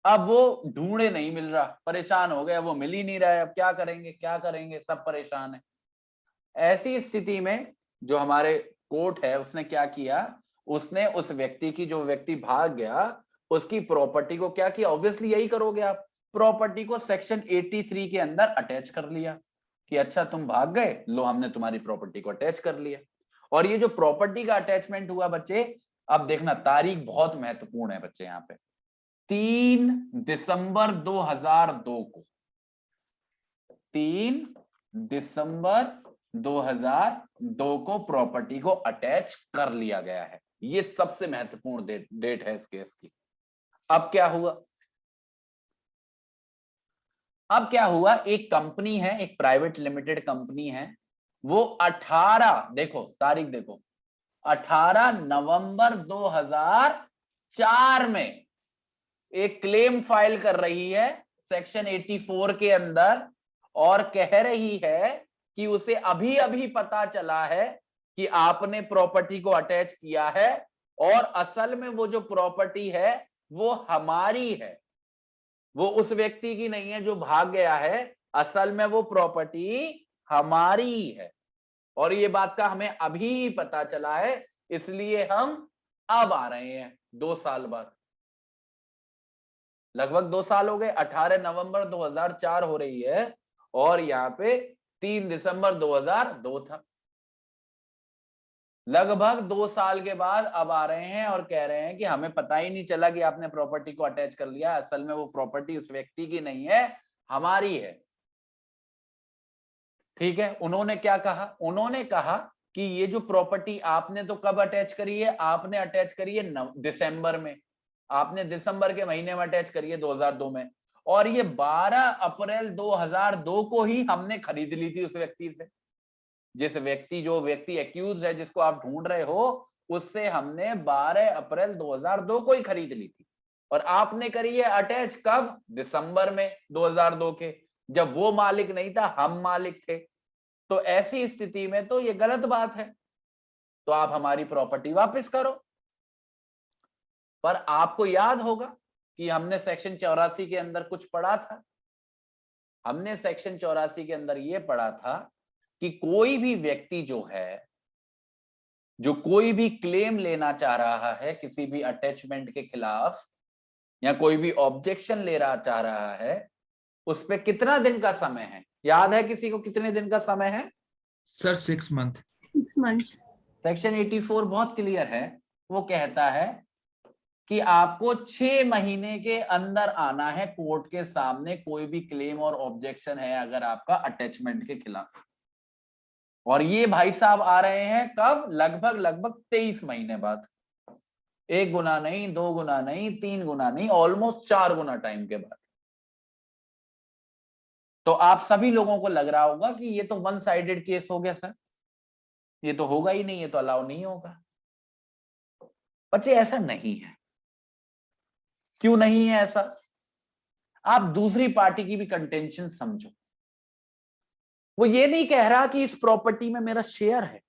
Speaker 1: अब वो ढूंढे नहीं मिल रहा, परेशान हो गया, वो मिल ही नहीं रहा है। अब क्या करेंगे क्या करेंगे, सब परेशान है। ऐसी स्थिति में जो हमारे कोर्ट है, उसने क्या किया, उसने उस व्यक्ति की, जो व्यक्ति भाग गया, उसकी प्रॉपर्टी को क्या किया, ऑब्वियसली यही करोगे आप, प्रॉपर्टी को सेक्शन 83 के अंदर अटैच कर लिया कि अच्छा तुम भाग गए, लो हमने तुम्हारी प्रॉपर्टी को अटैच कर लिया। और ये जो प्रॉपर्टी का अटैचमेंट हुआ बच्चे, अब देखना तारीख बहुत महत्वपूर्ण है बच्चे यहाँ पे, 3 दिसंबर 2002 को, 3 दिसंबर 2002 को प्रॉपर्टी को अटैच कर लिया गया है। ये सबसे महत्वपूर्ण डेट है इस केस की। अब क्या हुआ, अब क्या हुआ, एक कंपनी है, एक प्राइवेट लिमिटेड कंपनी है, वो 18, देखो तारीख देखो, 18 नवंबर 2004 में एक क्लेम फाइल कर रही है सेक्शन 84 के अंदर, और कह रही है कि उसे अभी अभी पता चला है कि आपने प्रॉपर्टी को अटैच किया है, और असल में वो जो प्रॉपर्टी है वो हमारी है, वो उस व्यक्ति की नहीं है जो भाग गया है, असल में वो प्रॉपर्टी हमारी है। और ये बात का हमें अभी पता चला है, इसलिए हम अब आ रहे हैं 2 साल बाद, लगभग 2 साल हो गए। 18 नवंबर 2004 हो रही है, और यहाँ पे 3 दिसंबर 2002 था। लगभग 2 साल के बाद अब आ रहे हैं और कह रहे हैं कि हमें पता ही नहीं चला कि आपने प्रॉपर्टी को अटैच कर लिया, असल में वो प्रॉपर्टी उस व्यक्ति की नहीं है, हमारी है, ठीक है? उन्होंने क्या कहा, उन्होंने कहा कि ये जो प्रॉपर्टी आपने तो कब अटैच करी है, आपने अटैच करी है दिसंबर में, आपने दिसंबर के महीने में अटैच करी है 2002 में, और ये 12 अप्रैल 2002 को ही हमने खरीद ली थी उस व्यक्ति से। जिस व्यक्ति, जो व्यक्ति एक्यूज है, जिसको आप ढूंढ रहे हो, उससे हमने 12 अप्रैल 2002 को ही खरीद ली थी, और आपने करी है अटैच कब, दिसंबर में 2002 के, जब वो मालिक नहीं था, हम मालिक थे। तो ऐसी स्थिति में तो ये गलत बात है, तो आप हमारी प्रॉपर्टी वापस करो। पर आपको याद होगा कि हमने सेक्शन 84 के अंदर कुछ पढ़ा था, हमने सेक्शन 84 के अंदर ये पढ़ा था कि कोई भी व्यक्ति जो है, जो कोई भी क्लेम लेना चाह रहा है किसी भी अटैचमेंट के खिलाफ, या कोई भी ऑब्जेक्शन ले रहा चाह रहा है, उस पे कितना दिन का समय है? याद है किसी को कितने दिन का समय है?
Speaker 2: Sir 6 month.
Speaker 1: सेक्शन 84 बहुत क्लियर है, वो कहता है कि आपको 6 महीने के अंदर आना है कोर्ट के सामने, कोई भी क्लेम और ऑब्जेक्शन है अगर आपका अटैचमेंट के खिलाफ। और ये भाई साहब आ रहे हैं कब? लगभग 23 महीने बाद। 1 गुना नहीं, 2 गुना नहीं, 3 गुना नहीं, ऑलमोस्ट 4 गुना टाइम के बाद। तो आप सभी लोगों को लग रहा होगा कि ये तो वन साइडेड केस हो गया सर, ये तो होगा ही नहीं, ये तो अलाउ नहीं होगा। बच्चे ऐसा नहीं है। क्यों नहीं है ऐसा? आप दूसरी पार्टी की भी कंटेंशन समझो। वो ये नहीं कह रहा कि इस प्रॉपर्टी में मेरा शेयर है,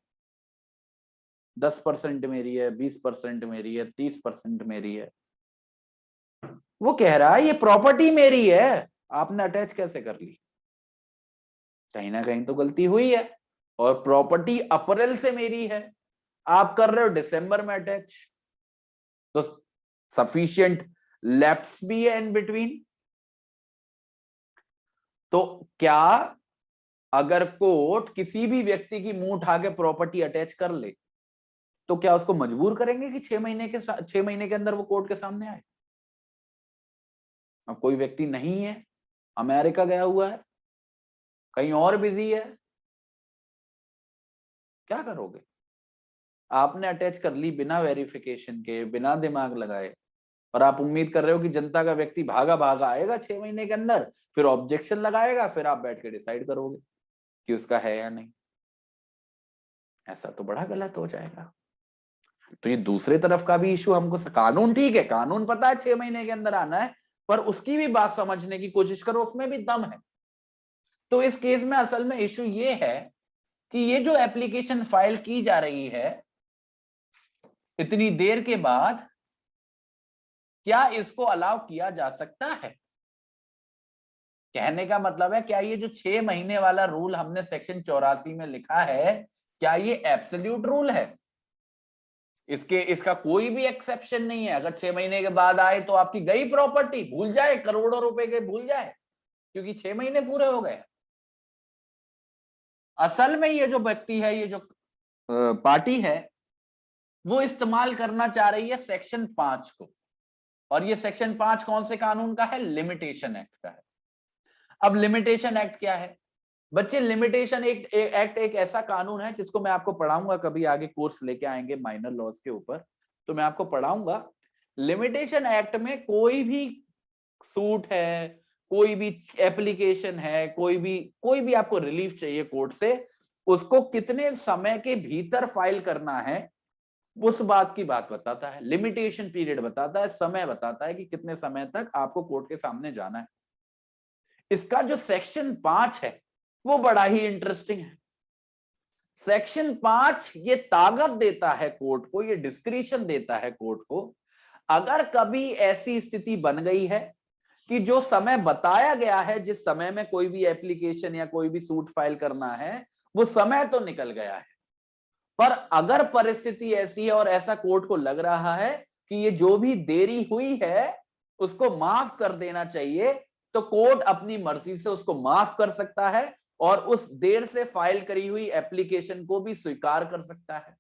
Speaker 1: 10% मेरी है, 20% मेरी है, 30% मेरी है। वो कह रहा है ये प्रॉपर्टी मेरी है, आपने अटैच कैसे कर ली? कहीं ना कहीं तो गलती हुई है। और प्रॉपर्टी अप्रैल से मेरी है, आप कर रहे हो दिसंबर में अटैच, तो सफिशिएंट लैप्स भी है इन बिटवीन। तो क्या अगर कोर्ट किसी भी व्यक्ति की मुंह उठा के प्रॉपर्टी अटैच कर ले, तो क्या उसको मजबूर करेंगे कि 6 महीने के अंदर वो कोर्ट के सामने आए? अब कोई व्यक्ति नहीं है, अमेरिका गया हुआ है, कहीं और बिजी है, क्या करोगे? आपने अटैच कर ली बिना वेरिफिकेशन के, बिना दिमाग लगाए, और आप उम्मीद कर रहे हो कि जनता का व्यक्ति भागा भागा आएगा 6 महीने के अंदर, फिर ऑब्जेक्शन लगाएगा, फिर आप बैठ के डिसाइड करोगे कि उसका है या नहीं। ऐसा तो बड़ा गलत हो जाएगा। तो ये दूसरे तरफ का भी इशू हमको, कानून ठीक है, कानून पता है 6 महीने के अंदर आना है, पर उसकी भी बात समझने की कोशिश करो, उसमें भी दम है। तो इस केस में असल में इशू ये है कि ये जो एप्लीकेशन फाइल की जा रही है इतनी देर के बाद, क्या इसको अलाउ किया जा सकता है? कहने का मतलब है, क्या ये जो 6 महीने वाला रूल हमने सेक्शन 84 में लिखा है, क्या ये एब्सोल्यूट रूल है? इसका कोई भी एक्सेप्शन नहीं है। अगर 6 महीने के बाद आए तो आपकी गई प्रॉपर्टी, भूल जाए, करोड़ों रुपए के भूल जाए, क्योंकि 6 महीने पूरे हो गए। असल में ये जो व्यक्ति है, ये जो पार्टी है, वो इस्तेमाल करना चाह रही है सेक्शन 5 को। और ये सेक्शन 5 कौन से कानून का है? लिमिटेशन एक्ट का है। अब लिमिटेशन एक्ट क्या है बच्चे? लिमिटेशन एक्ट एक ऐसा कानून है जिसको मैं आपको पढ़ाऊंगा, कभी आगे कोर्स लेके आएंगे माइनर लॉज के ऊपर, तो मैं आपको पढ़ाऊंगा। लिमिटेशन एक्ट में कोई भी सूट है, कोई भी एप्लीकेशन है, कोई भी आपको रिलीफ चाहिए कोर्ट से, उसको कितने समय के भीतर फाइल करना है, उस बात की बात बताता है। लिमिटेशन पीरियड बताता है, समय बताता है कि कितने समय तक आपको कोर्ट के सामने जाना है। इसका जो सेक्शन 5 है वो बड़ा ही इंटरेस्टिंग है। सेक्शन 5 ये ताकत देता है कोर्ट को, ये डिस्क्रिशन देता है कोर्ट को, अगर कभी ऐसी स्थिति बन गई है कि जो समय बताया गया है, जिस समय में कोई भी एप्लीकेशन या कोई भी सूट फाइल करना है, वो समय तो निकल गया है, पर अगर परिस्थिति ऐसी है और ऐसा कोर्ट को लग रहा है कि ये जो भी देरी हुई है उसको माफ कर देना चाहिए, तो कोर्ट अपनी मर्जी से उसको माफ कर सकता है और उस देर से फाइल करी हुई एप्लीकेशन को भी स्वीकार कर सकता है।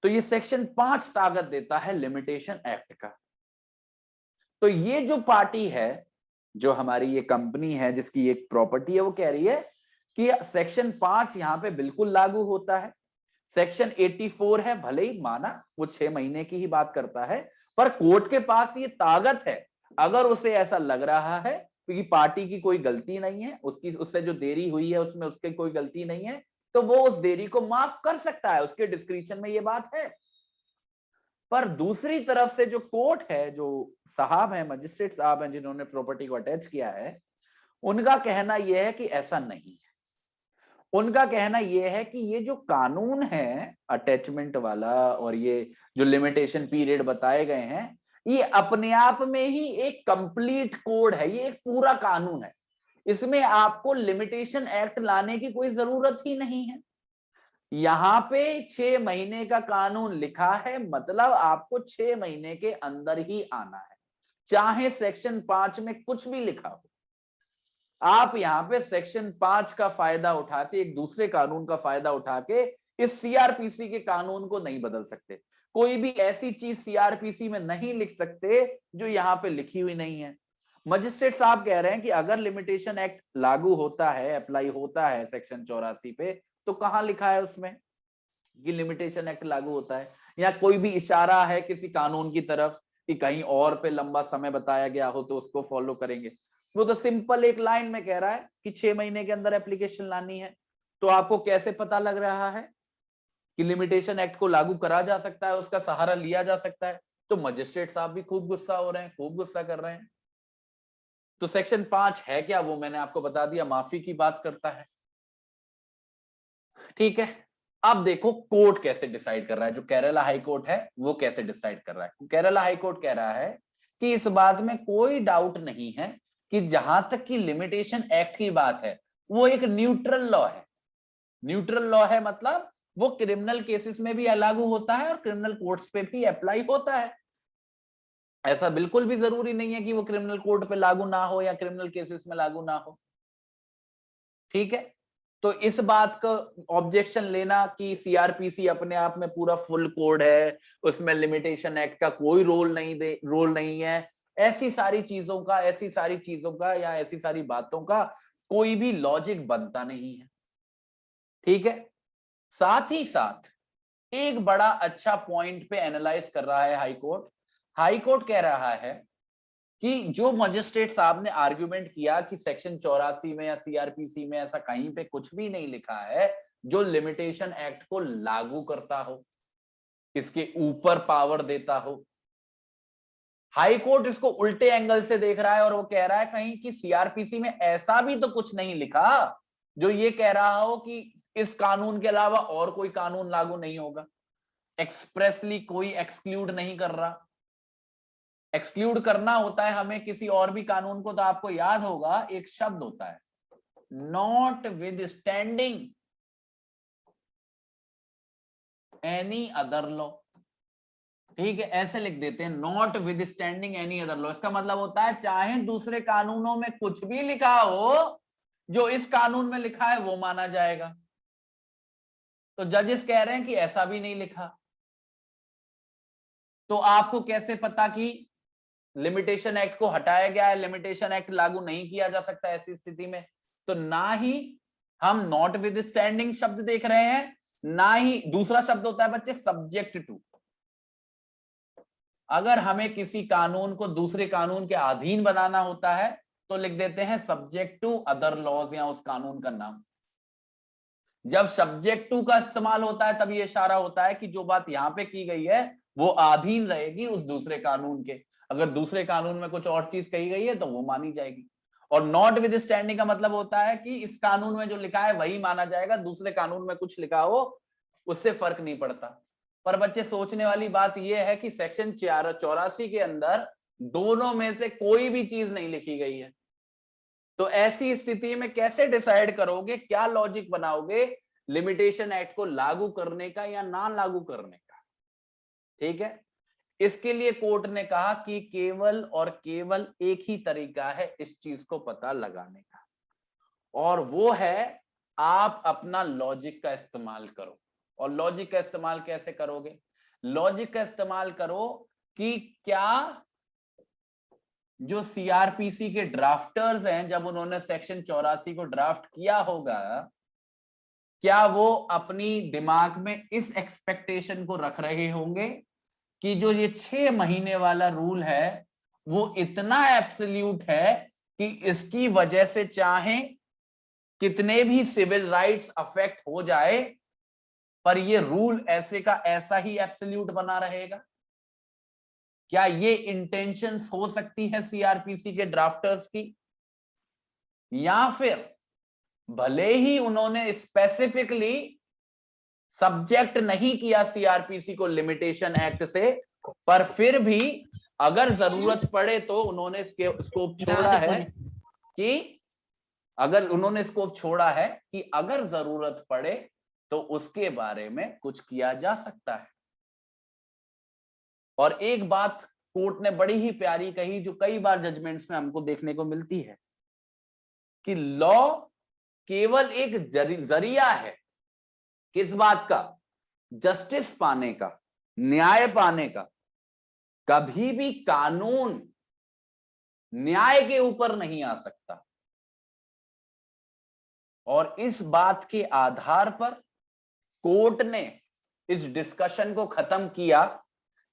Speaker 1: तो ये सेक्शन 5 ताकत देता है लिमिटेशन एक्ट का। तो ये जो पार्टी है, जो हमारी ये कंपनी है जिसकी एक प्रॉपर्टी है, वो कह रही है कि सेक्शन 5 यहां पे बिल्कुल लागू होता है। सेक्शन 84 है, भले ही माना वो 6 महीने की ही बात करता है, पर कोर्ट के पास ये ताकत है, अगर उसे ऐसा लग रहा है क्योंकि पार्टी की कोई गलती नहीं है, उससे जो देरी हुई है उसमें उसकी कोई गलती नहीं है, तो वो उस देरी को माफ कर सकता है, उसके डिस्क्रिप्शन में ये बात है। पर दूसरी तरफ से जो कोर्ट है, जो साहब है, मजिस्ट्रेट साहब हैं जिन्होंने प्रॉपर्टी को अटैच किया है, उनका कहना यह है कि ऐसा नहीं है। उनका कहना यह है कि ये जो कानून है अटैचमेंट वाला और ये जो लिमिटेशन पीरियड बताए गए हैं, ये अपने आप में ही एक कंप्लीट कोड है, ये एक पूरा कानून है। इसमें आपको लिमिटेशन एक्ट लाने की कोई जरूरत ही नहीं है। यहां पे 6 महीने का कानून लिखा है, मतलब आपको 6 महीने के अंदर ही आना है। चाहे सेक्शन 5 में कुछ भी लिखा हो, आप यहाँ पे सेक्शन 5 का फायदा उठा के, एक दूसरे कानून का फायदा उठा के इस सीआरपीसी के कानून को नहीं बदल सकते। कोई भी ऐसी चीज सीआरपीसी में नहीं लिख सकते जो यहाँ पे लिखी हुई नहीं है। मजिस्ट्रेट साहब कह रहे हैं कि अगर लिमिटेशन एक्ट लागू होता है, अप्लाई होता है सेक्शन 84 पे, तो कहाँ लिखा है उसमें कि लिमिटेशन एक्ट लागू होता है, या कोई भी इशारा है किसी कानून की तरफ कि कहीं और पे लंबा समय बताया गया हो तो उसको फॉलो करेंगे। वो तो सिंपल एक लाइन में कह रहा है कि 6 महीने के अंदर एप्लीकेशन लानी है। तो आपको कैसे पता लग रहा है कि लिमिटेशन एक्ट को लागू करा जा सकता है, उसका सहारा लिया जा सकता है? तो मजिस्ट्रेट साहब भी खूब गुस्सा हो रहे हैं, खूब गुस्सा कर रहे हैं। तो सेक्शन 5 है क्या, वो मैंने आपको बता दिया, माफी की बात करता है। ठीक है, अब देखो कोर्ट कैसे डिसाइड कर रहा है, जो केरला हाई कोर्ट है वो कैसे डिसाइड कर रहा है। केरला हाई कोर्ट कह रहा है कि इस बात में कोई डाउट नहीं है कि जहां तक की लिमिटेशन एक्ट की बात है वो एक न्यूट्रल लॉ है। न्यूट्रल लॉ है मतलब वो क्रिमिनल केसेस में भी लागू होता है और क्रिमिनल कोर्ट्स पे भी अप्लाई होता है। ऐसा बिल्कुल भी जरूरी नहीं है कि वो क्रिमिनल कोर्ट पे लागू ना हो या क्रिमिनल केसेस में लागू ना हो। ठीक है, तो इस बात का ऑब्जेक्शन लेना कि सीआरपीसी अपने आप में पूरा फुल कोड है, उसमें लिमिटेशन एक्ट का कोई रोल नहीं है, ऐसी सारी चीजों का या ऐसी सारी बातों का कोई भी लॉजिक बनता नहीं है। ठीक है, साथ ही साथ एक बड़ा अच्छा पॉइंट पे एनालाइज कर रहा है हाई कोर्ट। हाई कोर्ट कह रहा है कि जो मजिस्ट्रेट साहब ने आर्गुमेंट किया कि सेक्शन 84 में या सीआरपीसी में ऐसा कहीं पे कुछ भी नहीं लिखा है जो लिमिटेशन एक्ट को लागू करता हो, इसके ऊपर पावर देता हो। हाई कोर्ट इसको उल्टे एंगल से देख रहा है और वो कह रहा है कहीं कि सीआरपीसी में ऐसा भी तो कुछ नहीं लिखा जो ये कह रहा हो कि इस कानून के अलावा और कोई कानून लागू नहीं होगा। एक्सप्रेसली कोई एक्सक्लूड नहीं कर रहा। एक्सक्लूड करना होता है हमें किसी और भी कानून को, तो आपको याद होगा एक शब्द होता है not with standing any other law. ठीक है, ऐसे लिख देते हैं not with standing any other law. इसका मतलब होता है चाहे दूसरे कानूनों में कुछ भी लिखा हो, जो इस कानून में लिखा है वो माना जाएगा। तो जजेस कह रहे हैं कि ऐसा भी नहीं लिखा। तो आपको कैसे पता कि लिमिटेशन एक्ट को हटाया गया है, लिमिटेशन एक्ट लागू नहीं किया जा सकता ऐसी स्थिति में? तो ना ही हम नॉट विद स्टैंडिंग शब्द देख रहे हैं, ना ही दूसरा शब्द होता है बच्चे सब्जेक्ट टू। अगर हमें किसी कानून को दूसरे कानून के अधीन बनाना होता है तो लिख देते हैं सब्जेक्ट टू अदर लॉज या उस कानून का नाम। जब सब्जेक्ट टू का इस्तेमाल होता है तब ये इशारा होता है कि जो बात यहां पे की गई है वो अधीन रहेगी उस दूसरे कानून के। अगर दूसरे कानून में कुछ और चीज कही गई है तो वो मानी जाएगी। और नॉट विद स्टैंडिंग का मतलब होता है कि इस कानून में जो लिखा है वही माना जाएगा, दूसरे कानून में कुछ लिखा हो उससे फर्क नहीं पड़ता। पर बच्चे सोचने वाली बात यह है कि सेक्शन 84 के अंदर दोनों में से कोई भी चीज नहीं लिखी गई है। तो ऐसी स्थिति में कैसे डिसाइड करोगे, क्या लॉजिक बनाओगे लिमिटेशन एक्ट को लागू करने का या ना लागू करने का? ठीक है, इसके लिए कोर्ट ने कहा कि केवल और केवल एक ही तरीका है इस चीज को पता लगाने का, और वो है आप अपना लॉजिक का इस्तेमाल करो। और लॉजिक का इस्तेमाल कैसे करोगे? लॉजिक का इस्तेमाल करो कि क्या जो सीआरपीसी के ड्राफ्टर्स हैं, जब उन्होंने सेक्शन 84 को ड्राफ्ट किया होगा, क्या वो अपनी दिमाग में इस एक्सपेक्टेशन को रख रहे होंगे कि जो ये 6 महीने वाला रूल है वो इतना एब्सोल्यूट है कि इसकी वजह से चाहे कितने भी सिविल राइट्स अफेक्ट हो जाए पर ये रूल ऐसे का ऐसा ही एब्सोल्यूट बना रहेगा? क्या ये इंटेंशंस हो सकती है सीआरपीसी के ड्राफ्टर्स की? या फिर भले ही उन्होंने स्पेसिफिकली सब्जेक्ट नहीं किया सीआरपीसी को लिमिटेशन एक्ट से, पर फिर भी अगर जरूरत पड़े तो उन्होंने स्कोप छोड़ा है कि अगर जरूरत पड़े तो उसके बारे में कुछ किया जा सकता है। और एक बात कोर्ट ने बड़ी ही प्यारी कही, जो कई बार जजमेंट्स में हमको देखने को मिलती है, कि लॉ केवल एक जरिया है किस बात का, जस्टिस पाने का, न्याय पाने का। कभी भी कानून न्याय के ऊपर नहीं आ सकता। और इस बात के आधार पर कोर्ट ने इस डिस्कशन को खत्म किया,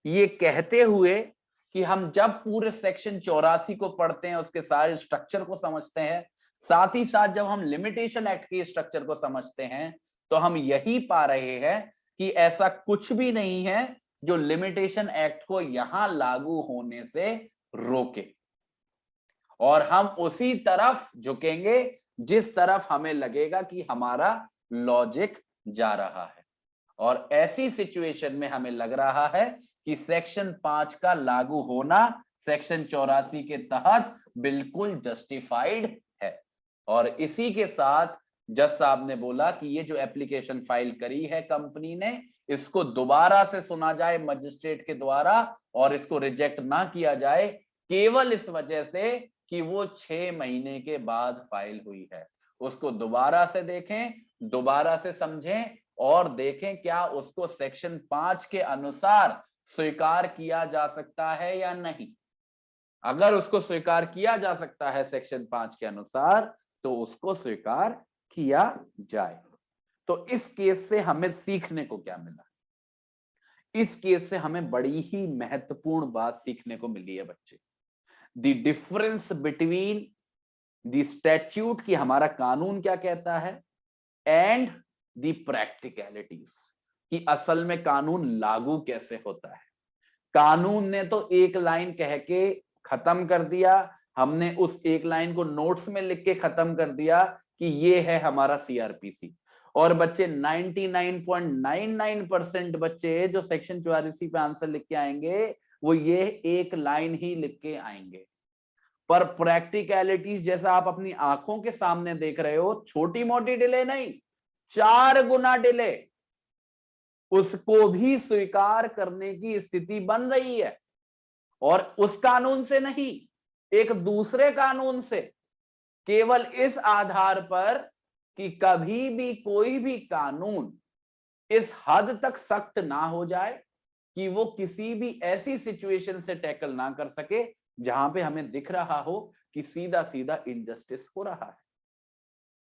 Speaker 1: ये कहते हुए कि हम जब पूरे सेक्शन 84 को पढ़ते हैं, उसके सारे स्ट्रक्चर को समझते हैं, साथ ही साथ जब हम लिमिटेशन एक्ट के स्ट्रक्चर को समझते हैं, तो हम यही पा रहे हैं कि ऐसा कुछ भी नहीं है जो लिमिटेशन एक्ट को यहां लागू होने से रोके, और हम उसी तरफ झुकेंगे जिस तरफ हमें लगेगा कि हमारा लॉजिक जा रहा है। और ऐसी सिचुएशन में हमें लग रहा है कि सेक्शन 5 का लागू होना सेक्शन 84 के तहत बिल्कुल जस्टिफाइड है। और इसी के साथ जज साहब ने बोला कि ये जो एप्लीकेशन फाइल करी है कंपनी ने, इसको दोबारा से सुना जाए मजिस्ट्रेट के द्वारा, और इसको रिजेक्ट ना किया जाए केवल इस वजह से कि वो 6 महीने के बाद फाइल हुई है। उसको दोबारा से देखें, दोबारा से समझें, और देखें क्या उसको सेक्शन 5 के अनुसार स्वीकार किया जा सकता है या नहीं। अगर उसको स्वीकार किया जा सकता है सेक्शन 5 के अनुसार, तो उसको स्वीकार किया जाए। तो इस केस से हमें सीखने को क्या मिला? इस केस से हमें बड़ी ही महत्वपूर्ण बात सीखने को मिली है बच्चे। The difference between the statute, की हमारा कानून क्या कहता है, एंड द प्रैक्टिकलिटीज, कि असल में कानून लागू कैसे होता है। कानून ने तो एक लाइन कह के खत्म कर दिया, हमने उस एक लाइन को नोट्स में लिख के खत्म कर दिया कि ये है हमारा सीआरपीसी। और बच्चे 99.99% बच्चे जो सेक्शन 84 पे आंसर लिख के आएंगे, वो ये एक लाइन ही लिख के आएंगे। पर प्रैक्टिकलिटीज जैसा आप अपनी आंखों के सामने देख रहे हो, छोटी मोटी डिले नहीं, 4 गुना डिले, उसको भी स्वीकार करने की स्थिति बन रही है। और उस कानून से नहीं, एक दूसरे कानून से, केवल इस आधार पर कि कभी भी कोई भी कानून इस हद तक सख्त ना हो जाए कि वो किसी भी ऐसी सिचुएशन से टैकल ना कर सके जहां पे हमें दिख रहा हो कि सीधा सीधा इनजस्टिस हो रहा है।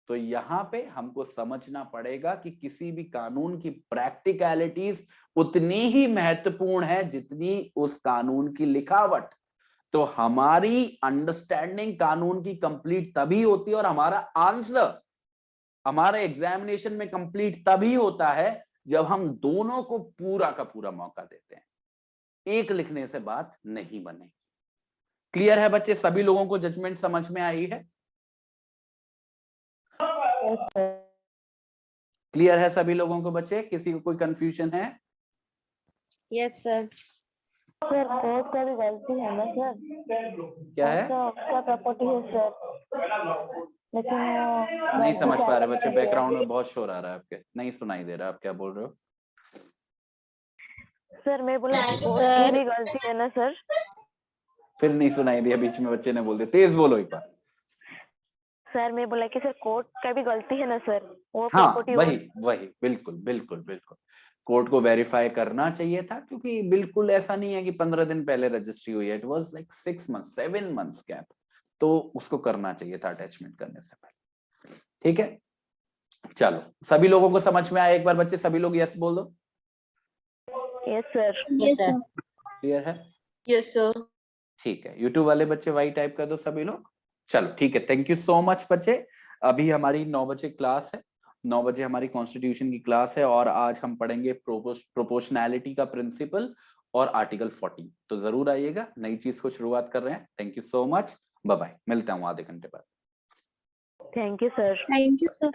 Speaker 1: तो यहाँ पे हमको समझना पड़ेगा कि किसी भी कानून की प्रैक्टिकलिटीज उतनी ही महत्वपूर्ण है जितनी उस कानून की लिखावट। तो हमारी अंडरस्टैंडिंग कानून की कंप्लीट तभी होती है, और हमारा आंसर हमारे एग्जामिनेशन में कंप्लीट तभी होता है जब हम दोनों को पूरा का पूरा मौका देते हैं। एक लिखने से बात नहीं बनेगी। क्लियर है बच्चे? सभी लोगों को जजमेंट समझ में आई है? क्लियर है सभी लोगों को बच्चे? किसी को कोई कंफ्यूजन है?
Speaker 4: Yes sir.
Speaker 3: सर कोर्ट का भी गलती है ना सर?
Speaker 1: क्या है?
Speaker 3: उसका प्रॉपर्टी है सर, लेकिन
Speaker 1: नहीं समझ पा रहे बच्चे, बैकग्राउंड में बहुत शोर आ रहा है आपके, नहीं सुनाई दे रहा। आप क्या बोल रहे हो?
Speaker 3: सर मैं बोला कोर्ट की भी गलती है ना सर?
Speaker 1: फिर नहीं सुनाई दिया, बीच में बच्चे ने बोल दिया। तेज बोलो एक बार।
Speaker 3: सर मैं बोला कि सर कोर्ट का भी गलती है ना सर? वो
Speaker 1: हाँ
Speaker 3: प्रॉपर्टी
Speaker 1: वही बिल्कुल बिल्कुल बिल्कुल कोर्ट को वेरीफाई करना चाहिए था, क्योंकि बिल्कुल ऐसा नहीं है कि 15 दिन पहले रजिस्ट्री हुई है। It was like 6 months 7 months gap, तो उसको करना चाहिए था अटैचमेंट करने से पहले। ठीक है, चलो सभी लोगों को समझ में आया? एक बार बच्चे सभी लोग यस बोल दो।
Speaker 3: Yes sir.
Speaker 1: क्लियर है?
Speaker 6: Yes sir.
Speaker 1: ठीक है, यूट्यूब वाले बच्चे वाई टाइप कर दो सभी लोग। चलो ठीक है, थैंक यू सो मच बच्चे। अभी हमारी 9 बजे क्लास है, 9 बजे हमारी कॉन्स्टिट्यूशन की क्लास है, और आज हम पढ़ेंगे प्रोपोर्शनैलिटी का प्रिंसिपल और आर्टिकल 40। तो जरूर आइएगा, नई चीज को शुरुआत कर रहे हैं। Thank you so much, bye bye. मिलता हूँ आधे घंटे बाद।
Speaker 3: Thank you sir.
Speaker 6: Thank you sir.